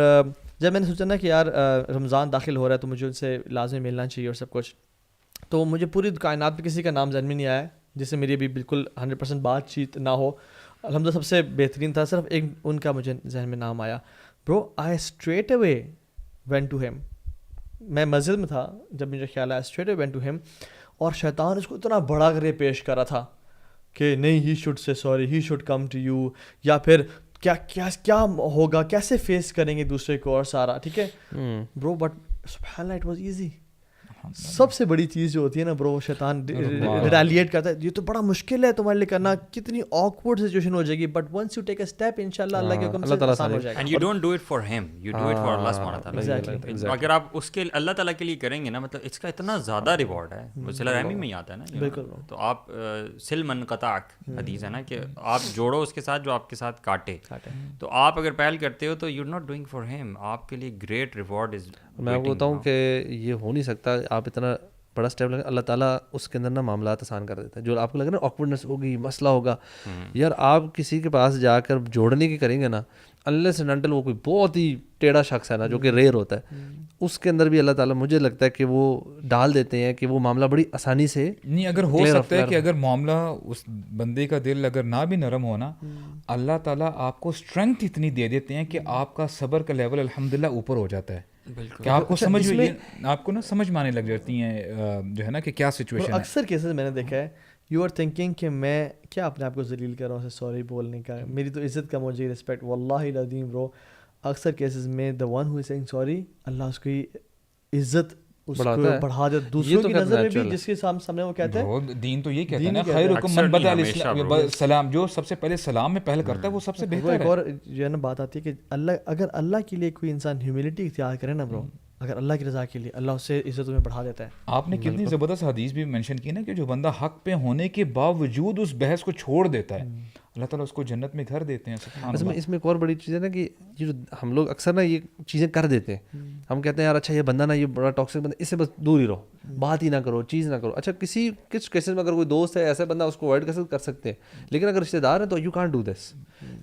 جب میں نے سوچا نا کہ یار رمضان داخل ہو رہا ہے تو مجھے ان سے لازمی ملنا چاہیے اور سب کچھ, تو مجھے پوری کائنات میں کسی کا نام ذہن میں نہیں آیا جس سے میری ابھی بالکل 100% بات چیت نہ ہو. الحمدللہ سب سے بہترین تھا, صرف ایک ان کا مجھے ذہن میں نام آیا. Bro I straight away went to him, میں مسجد میں تھا جب مجھے خیال آیا, straight away went to him, اور شیطان اس کو اتنا بڑا کر کے پیش کرا تھا کہ نہیں he should say sorry, he should come to you, یا پھر کیا کیا کیا ہوگا, کیسے فیس کریں گے دوسرے کو اور سارا, ٹھیک ہے برو. بٹ سبحان اللہ اٹ واز ایزی. سب سے بڑی چیز جو ہوتی ہے نا برو, شیطان ریٹیلیٹ کرتا ہے, یہ تو بڑا مشکل ہے تمہارے لیے کرنا, کتنی آکورڈ سچویشن ہو جائے گی, but once you take a step انشاءاللہ اللہ کے حکم سے آسان ہو جائے گا. And you don't do it for him, you do it for اللہ سبحانہ وتعالی. اگر آپ اس کے اللہ تعالیٰ کے لیے کریں گے نا, مطلب اس کا اتنا زیادہ ریوارڈ ہے, صلہ رحمی میں ہی آتا ہے نا. بالکل. تو آپ سل من قطعک حدیث ہے نا کہ آپ جوڑو اس کے ساتھ جو آپ کے ساتھ کاٹے. تو آپ اگر پہل کرتے ہو تو یو ناٹ ڈوئنگ فار ہم, آپ کے لیے گریٹ ریوارڈ از. میں آپ کو بتاؤں کہ یہ ہو نہیں سکتا, آپ اتنا بڑا اسٹیپ لگا, اللہ تعالیٰ اس کے اندر نا معاملات آسان کر دیتا ہے. جو آپ کو لگ رہا ہے نا آکورڈنس ہوگی, مسئلہ ہوگا, یار آپ کسی کے پاس جا کر جوڑنے کی کریں گے نا, انلیس اینڈ انٹل وہ کوئی بہت ہی ٹیڑھا شخص ہے نا جو کہ ریئر ہوتا ہے, اس کے اندر بھی اللہ تعالیٰ مجھے لگتا ہے کہ وہ ڈال دیتے ہیں کہ وہ معاملہ بڑی آسانی سے نہیں. اگر ہو سکتا ہے کہ اگر معاملہ اس بندے کا دل اگر نہ بھی نرم ہو نا, اللہ تعالیٰ آپ کو اسٹرینتھ اتنی دے دیتے ہیں کہ آپ کا صبر کا لیول الحمدللہ اوپر ہو جاتا ہے, کہ آپ کو سمجھ میں آپ کو نا سمجھ میں آنے لگ جاتی ہیں جو ہے نا کہ کیا سچویشن ہے. اکثر کیسز میں نے دیکھا ہے, یو آر تھنکنگ کہ میں کیا اپنے آپ کو ذلیل کر رہا ہوں سوری بولنے کا, میری تو عزت کم ہو جائے گی, رسپیکٹ. واللہ العظیم برو اکثر کیسز میں the one who is saying sorry, اللہ اس کی عزت اس کو بڑھا دے دوسروں کی نظر میں بھی, جس کے سامنے وہ کہتے ہیں دین تو یہ کہتا ہے نا خیرکم من بدأ السلام, جو سب سے پہلے سلام میں پہل کرتا ہے وہ سب سے بہتر ہے. ایک اور جو ہے نا بات آتی ہے کہ اگر اللہ کے لیے کوئی انسان ہیوملٹی اختیار کرے نا برو, اگر اللہ کی رضا کے لیے, اللہ اس سے عزت میں بڑھا دیتا ہے. آپ نے کتنی زبردست حدیث بھی مینشن کی نا کہ جو بندہ حق پہ ہونے کے باوجود اس بحث کو چھوڑ دیتا ہے, اللہ تعالیٰ اس کو جنت میں گھر دیتے ہیں. اس میں ایک اور بڑی چیز ہے نا کہ یہ جو ہم لوگ اکثر نا یہ چیزیں کر دیتے ہیں, ہم کہتے ہیں یار اچھا یہ بندہ نا یہ بڑا ٹاکسک بندہ, اس سے بس دور ہی رہو, بات ہی نہ کرو, چیز نہ کرو. اچھا کچھ کیسز میں اگر کوئی دوست ہے ایسا بندہ اس کو اوائڈ کر سکتے ہیں, لیکن اگر رشتہ دار ہیں تو یو کانٹ ڈو دس.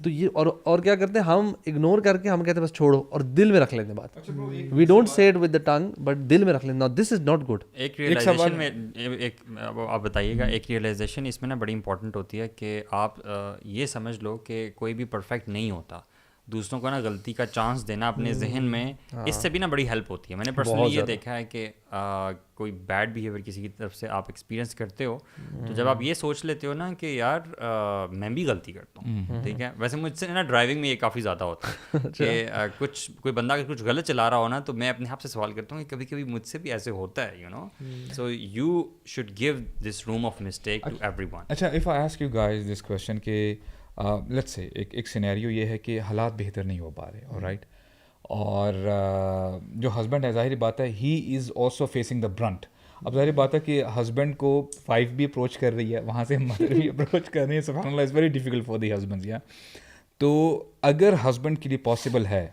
تو یہ اور کیا کرتے ہیں ہم اگنور کر کے ہم کہتے ہیں بس چھوڑو, اور دل میں رکھ لیتے ہیں بات. We don't say it with the tongue but دل میں رکھ لیتے ہیں, دس از ناٹ گڈ. ایک ریئلائزیشن میں آپ بتائیے گا, ایک ریئلائزیشن اس میں نا بڑی امپورٹنٹ ہوتی ہے کہ آپ یہ سمجھ لو کہ کوئی بھی پرفیکٹ نہیں ہوتا, دوسروں کو نا غلطی کا چانس دینا اپنے ذہن میں, اس سے بھی نا بڑی ہیلپ ہوتی ہے. میں نے پرسنلی یہ دیکھا ہے کہ کوئی بیڈ بیہیویئر کسی کی طرف سے آپ ایکسپیرینس کرتے ہو تو جب آپ یہ سوچ لیتے ہو نا کہ یار میں بھی غلطی کرتا ہوں, ٹھیک ہے. ویسے مجھ سے نا ڈرائیونگ میں یہ کافی زیادہ ہوتا ہے کہ کوئی بندہ اگر کچھ غلط چلا رہا ہو نا, تو میں اپنے آپ سے سوال کرتا ہوں کہ کبھی کبھی مجھ سے بھی ایسے ہوتا ہے, you know. So you should give this room of mistake to everyone. اچھا, if I ask you guys this question کہ لیٹس سے ایک سینیریو یہ ہے کہ حالات بہتر نہیں ہو پا رہے, رائٹ, اور جو ہسبینڈ ہے ظاہری بات ہے he is also facing the brunt. اب ظاہری بات ہے کہ ہسبینڈ کو وائف بھی اپروچ کر رہی ہے, وہاں سے مدر بھی اپروچ کر رہی ہے, سبحان اللہ, it's very difficult for the husband. یا تو اگر ہسبینڈ کے لیے پاسبل ہے,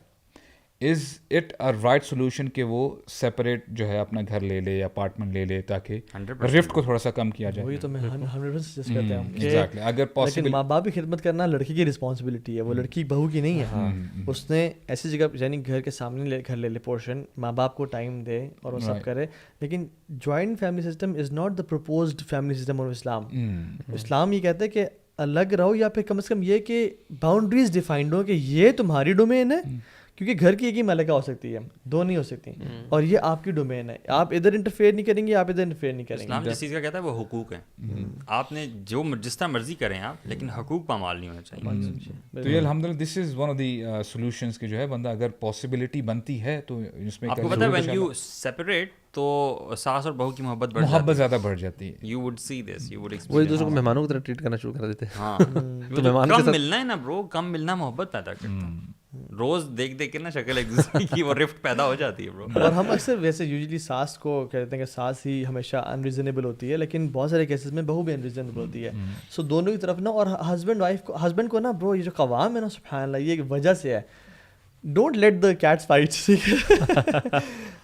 is it a right solution کہ وہ سیپریٹ جو ہے اپنا گھر لے لے یا اپارٹمنٹ لے لے تاکہ رفٹ کو تھوڑا سا کم کیا جائے. وہی تو میں 100% سجیسٹ کرتا ہوں کہ اگر پاسبل, ماں باپ کی خدمت کرنا لڑکی کی رسپانسبلٹی ہے, وہ لڑکی بہو کی نہیں ہے. اس نے ایسی جگہ یعنی گھر کے سامنے گھر لے لے پورشن, ماں باپ کو ٹائم دے اور وہ سب کرے. لیکن joint family system is not the proposed family system of Islam. اسلام یہ کہتا ہے کہ الگ رہو, یا پھر کم از کم یہ کہ باؤنڈریز ڈیفائنڈ ہو کہ یہ تمہاری ڈومین ہے, کیونکہ گھر کی ایک ہی ملکہ ہو سکتی ہے, دو نہیں ہو سکتی, اور یہ آپ کی ڈومین ہے, آپ ادھر انٹرفیئر نہیں کریں گے, آپ ادھر انٹرفیئر نہیں کریں گے. اسلام جس چیز کا کہتا ہے وہ حقوق ہیں, آپ نے جو جس طرح مرضی کریں آپ, لیکن حقوق پامال نہیں ہونا چاہیے. تو یہ الحمدللہ this is one of the solutions کہ جو ہے بندہ اگر پاسبلٹی بنتی ہے تو اس میں آپ کو پتہ ہے وین یو سیپریٹ تو ساس اور بہو کی محبت زیادہ بڑھ جاتی ہے. You would see this, you would وہ ایک دوسرے کو مہمانوں کی طرح ٹریٹ کرنا شروع کر دیتے ہیں. ہاں تو کم ملنا ہے نا برو, کم ملنا محبت پیدا کرتا ہے. روز دیکھ دیکھ کے نا شکل ایک دوسرے کی وہ رفٹ پیدا ہو جاتی ہے برو. اور ہم اکثر ویسے یوزلی ساس کو کہتے ہیں کہ ساس ہی ہمیشہ انریزنیبل ہوتی ہے, لیکن بہت سارے کیسز میں بہو بھی انریزنیبل ہوتی ہے. سو دونوں کی طرف نا, اور ہسبینڈ کو نا برو یہ جو قوام ہے نا سبحان اللہ, یہ وجہ سے ہے. Don't let the cats fight.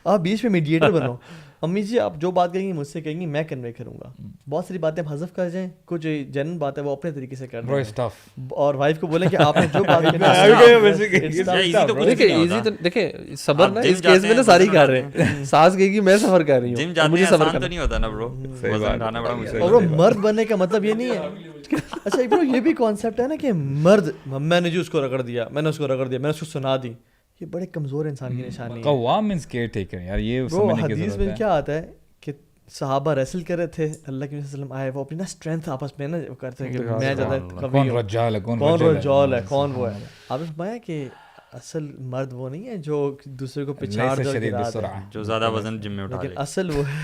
آپ بیچ میں میڈیٹر بنو. امی جی آپ جو بات کہیں گی مجھ سے کہیں گی, میں کنوے کروں گا. بہت ساری باتیں ہم حذف کر جائیں, کچھ جنرل بات ہے وہ اپنے طریقے سے کر دیں, اور وائف کو بولیں کہ آپ نے جو بات دیکھیں صبر نا اس کیس میں نا ساری کر رہے ہیں. ساس کہے گی میں سفر کر رہی ہوں, مجھے صبر کرنا نہیں ہوتا نا برو, وزن اٹھانا بڑا مشکل. اور وہ مرد بننے کا مطلب یہ نہیں ہے. اچھا برو یہ بھی کانسیپٹ ہے نا کہ مرد, میں نے جو اس کو رگڑ دیا, میں نے اس کو رگڑ دیا, میں نے اس کو سنا دی, یہ بڑے کمزور انسان کی نشانی ہے. قوام مینس کیئر ٹیکر یار. یہ حدیث میں کیا آتا ہے کہ صحابہ ریسل کر رہے تھے, اللہ کے نبی صلی اللہ علیہ وسلم آئے, وہ اپنی نا اسٹرینتھ آپس میں نا کرتے ہیں کہ میں زیادہ کون رجال ہے, کون رجال ہے, کون وہ ہے. آپ نے فرمایا کہ اصل مرد وہ نہیں ہے جو دوسرے کو پچھاڑ جو زیادہ وزن جم میں اٹھا لے, اصل وہ ہے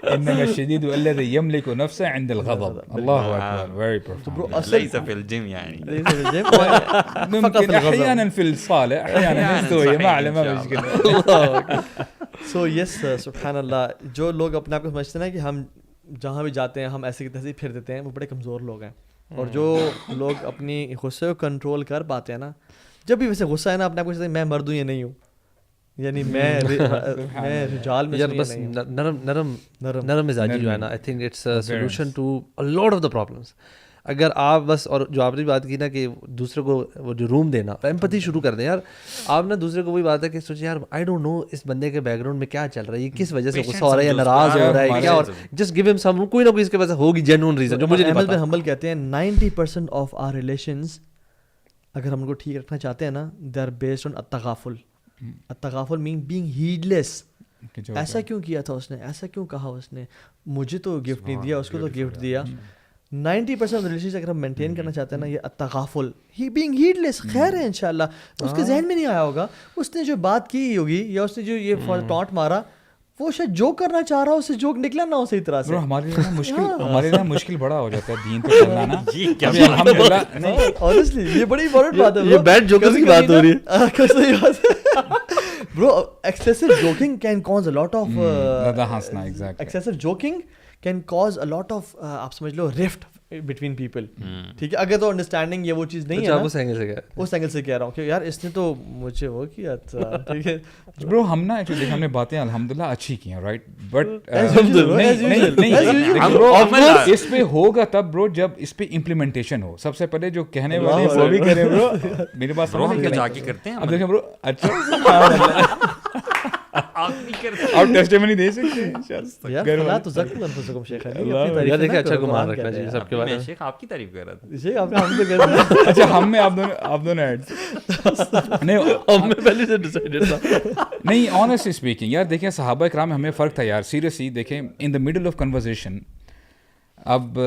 انما الشديد الذي يملك نفسه عند الغضب. الله اكبر, very profound. ليس في الجيم يعني, ممكن احيانا في الصاله احيانا نستوي ما عليه ما مشكله. سو یس سبحان اللہ, جو لوگ اپنے آپ کو سمجھتے ہیں کہ ہم جہاں بھی جاتے ہیں ہم ایسے کی تہذیب پھیر دیتے ہیں, وہ بڑے کمزور لوگ ہیں. اور جو لوگ اپنی غصے کو کنٹرول کر پاتے ہیں نا, جب بھی ویسے غصہ ہے نا اپنے آپ کو سمجھتے ہیں میں مرد ہوں یا نہیں ہوں, یعنی میں رجال میں یار بس نرم مزاجی جو ہے نا, I think it's a solution to a lot of the problems. اگر آپ بس, اور جو آپ نے بات کی نا کہ دوسرے کو وہ جو روم دینا, ایمپتھی شروع کر دیں یار. آپ نا دوسرے کو وہی بات ہے کہ سوچیں یار آئی ڈونٹ نو اس بندے کے بیک گراؤنڈ میں کیا چل رہا ہے, یہ کس وجہ سے غصہ ہو رہا ہے یا ناراض ہو رہا ہے کیا, اور جسٹ گیو ہم سم, کوئی نہ کوئی اس کے وجہ ہوگی جینوئن ریزن جو مجھے نہیں پتہ. ہمبل کہتے ہیں 90% آف آر ریلیشنز اگر ہم ان کو ٹھیک رکھنا چاہتے ہیں نا, دے آر بیسڈ آن التغافل. التغافل مین بینگ ہیڈلیس. ایسا کیوں کیا تھا اس نے, ایسا کیوں کہا اس نے, مجھے تو گفٹ نہیں دیا, اس کو تو گفٹ دیا. 90% ریلیشنز اگر ہم مینٹین کرنا چاہتے ہیں نا, یہ التغافل, ہی بینگ ہیڈلیس. خیر ہے انشاءاللہ اس کے ذہن میں نہیں آیا ہوگا, اس نے جو بات کی ہوگی یا اس نے جو یہ ٹانٹ مارا, وہ شاید جوک کرنا چاہ رہا ہو, اسے جوک نکلا نہ ہو صحیح طرح سے. ہمارے لیے مشکل بڑا ہو جاتا ہے دین پہ چلنا نا. الحمدللہ آنیسٹلی یہ بڑی امپورٹنٹ بات ہے. یہ بیڈ جوکرز کی بات ہو رہی ہے برو. Excessive joking can cause a lot of excessive joking can cause a lot of, آپ سمجھ لو, رفٹ بٹوین پیپل. ٹھیک ہے, اگر تو انڈرسٹینڈنگ یہ وہ چیز نہیں ہے, اس اینگل سے کہہ رہا ہوں کہ یار اس نے تو مجھے وہ کیا تھا. ٹھیک ہے برو, ہم نا ایکچولی ہم نے باتیں الحمدللہ اچھی کی ہیں رائٹ, بٹ اس پہ ہوگا تب برو جب اس پہ امپلیمنٹیشن ہو. سب سے پہلے جو کہنے والے وہ بھی کریں برو, میری بات سمجھ کرتے ہیں. اب دیکھیں برو, اچھا آپ ٹیسٹیمنی دے سکتے ہیں یار, لا تزکوا انفسکم شیخ علی, یار دیکھیں اچھا گمان رکھنا چاہیے سب کے بارے میں. شیخ آپ کی تعریف کر رہا تھا. شیخ آپ ہم تو کہہ رہے ہیں اچھا ہم میں آپ دونوں ایڈ نہیں, ہم نے پہلے سے ڈیسائیڈڈ تھا نہیں. آنیسٹلی اسپیکنگ یار دیکھیں صحابہ کرام ہمیں فرق تھا یار, سیریسلی دیکھیں ان دا مڈل آف کنورزیشن. اب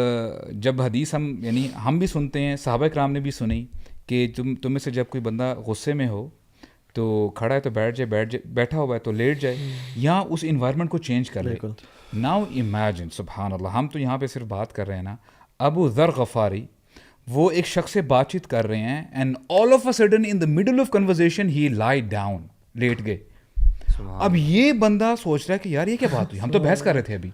جب حدیث یعنی ہم بھی سنتے ہیں, صحابہ کرام نے بھی سنی کہ تم میں سے جب کوئی بندہ غصے میں ہو تو کھڑا ہے تو بیٹھ جائے, بیٹھا ہوا ہے تو لیٹ جائے, یہاں اس انوائرمنٹ کو چینج کر لے. ناؤ امیجن سبحان اللہ, ہم تو یہاں پہ صرف بات کر رہے ہیں نا, ابو ذر غفاری وہ ایک شخص سے بات چیت کر رہے ہیں, and all of a sudden in the middle of conversation he lie down, late گئے. اب یہ بندہ سوچ رہا ہے کہ یار یہ کیا بات ہوئی, ہم تو بحث کر رہے تھے ابھی.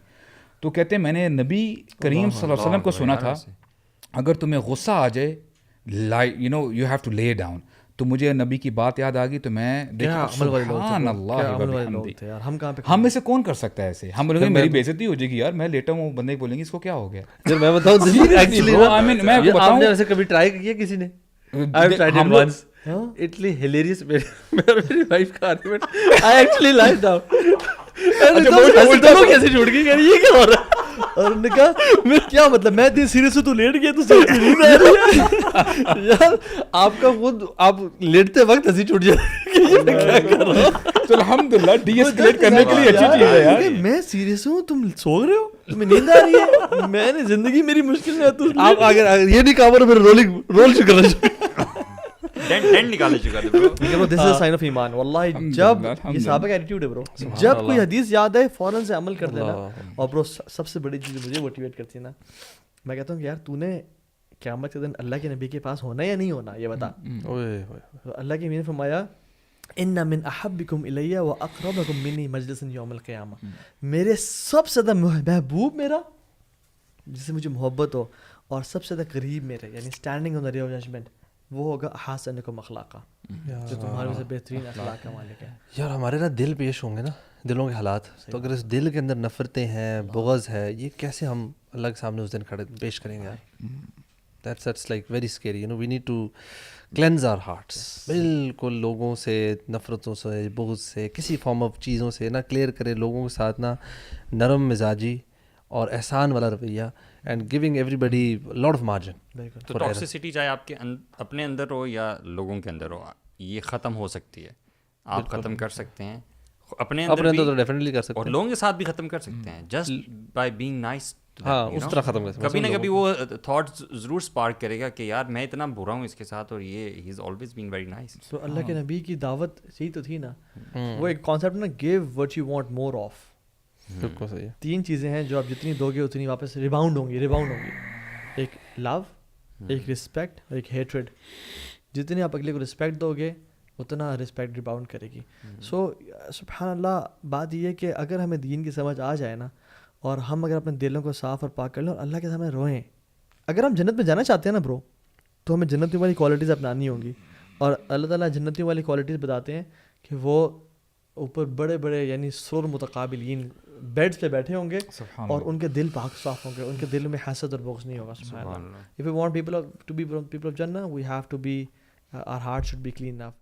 تو کہتے ہیں میں نے نبی کریم صلی اللہ علیہ وسلم کو سنا تھا اگر تمہیں غصہ آ جائے you know you have to lay down. تو مجھے نبی کی بات یاد آ گئی تو میں ہم میں سے کون کر سکتا ہے ایسے. ہم بولیں گے میری بے عزتی ہو جائے گی یار, میں لیٹا ہوں, بندے بولیں گے اس کو کیا ہو گیا. میں بتاؤں آپ نے ویسے کبھی ٹرائی کیا کسی نے؟ I've tried it once. Italy hilarious. میری وائف کا argument I actually lied down. کیسے چھوڑ گئی, یہ کیا ہو رہا ہے. اور انہوں نے کہا میں کیا مطلب میں اتنی سیریس ہوں تو لیٹ گیا تو نیند آ رہی ہے. یار آپ کا خود آپ لیٹتے وقت ہنسی چھوٹ جائے میں کیا کر رہا ہوں. تو الحمدللہ ڈی ایسکیلیٹ کرنے کے لیے اچھی چیز ہے یار. میں سیریس ہوں تم سو رہے ہو تمہیں نیند آ رہی ہے میں نے زندگی میری مشکل میں تو آپ اگر یہ نہیں کہا پھر رول شو کرنا چاہیے. ڈینٹ نکالے چکا تھا برو. لیکن دس از سائن آف ایمان واللہ. جب یہ صحابہ کا ایٹیٹیوڈ ہے برو, جب کوئی حدیث یاد ہے فوراً سے عمل کر دینا. اور برو سب سے بڑی چیز مجھے موٹیویٹ کرتی ہے نا, میں کہتا ہوں کہ یار تو نے قیامت کے دن اللہ کے نبی کے پاس ہونا یا نہیں ہونا یہ بتا. اللہ کے نبی نے فرمایا ان من احبکم الی و اقربکم منی مجلسا یوم القیامہ, میرے سب سے زیادہ محبوب میرا جس سے مجھے محبت ہو اور سب سے زیادہ قریب میرے یعنی standing on the day of judgment وہ ہوگا احسنکم اخلاقا, جو تمہارے سے بہترین اخلاق کا مالک ہے. یار ہمارے نا دل پیش ہوں گے نا, دلوں کے حالات, تو اگر اس دل کے اندر نفرتیں ہیں, بغض ہے, یہ کیسے ہم اللہ کے سامنے اس دن کھڑے پیش کریں گے یار. That's like very scary, you know we need to cleanse our hearts. بالکل لوگوں سے, نفرتوں سے, بغض سے, کسی فارم آف چیزوں سے نا کلیئر کرے, لوگوں کے ساتھ نا نرم مزاجی اور احسان والا رویہ and giving everybody lot of margin. تو ٹاکسیسٹی چاہے آپ کے اپنے اندر ہو یا لوگوں کے اندر ہو, یہ ختم ہو سکتی ہے, آپ ختم کر سکتے ہیں اپنے اندر تو ڈیفینیٹلی کر سکتے اور لوگوں کے ساتھ بھی ختم کر سکتے ہیں جسٹ بائی بینگ نائس. ہاں اس طرح ختم کر سکتے. کبھی نہ کبھی وہ تھاٹ ضرور اسپارک کرے گا کہ یار میں اتنا برا ہوں اس کے ساتھ اور یہ he is always been very nice. تو اللہ کے نبی کی دعوت یہی تو تھی نا, وہ ایک کانسیپٹ نا give what you want more of. بالکل صحیح. 3 چیزیں ہیں جو آپ جتنی دو گے اتنی واپس ریباؤنڈ ہوں گی. ایک لو, ایک رسپیکٹ اور ایک ہیٹریڈ. جتنی آپ اگلے کو رسپیکٹ دو گے اتنا رسپیکٹ ریباؤنڈ کرے گی. سو سبحان اللہ, بات یہ ہے کہ اگر ہمیں دین کی سمجھ آ جائے نا اور ہم اگر اپنے دلوں کو صاف اور پاک کر لیں اور اللہ کے سامنے روئیں, اگر ہم جنت میں جانا چاہتے ہیں نا برو, تو ہمیں جنتی والی کوالٹیز اپنانی ہوں گی. اور اللہ تعالیٰ جنتی والی کوالٹیز بتاتے ہیں کہ وہ اوپر بڑے بڑے یعنی سر متقابلین بیڈس پہ بیٹھے ہوں گے اور ان کے دل پاک صاف ہوں گے, ان کے دل میں حسد اور بغض نہیں ہوگا. سبحان اللہ. If we want people to be people of Jannah, we have to be, our heart should be clean enough.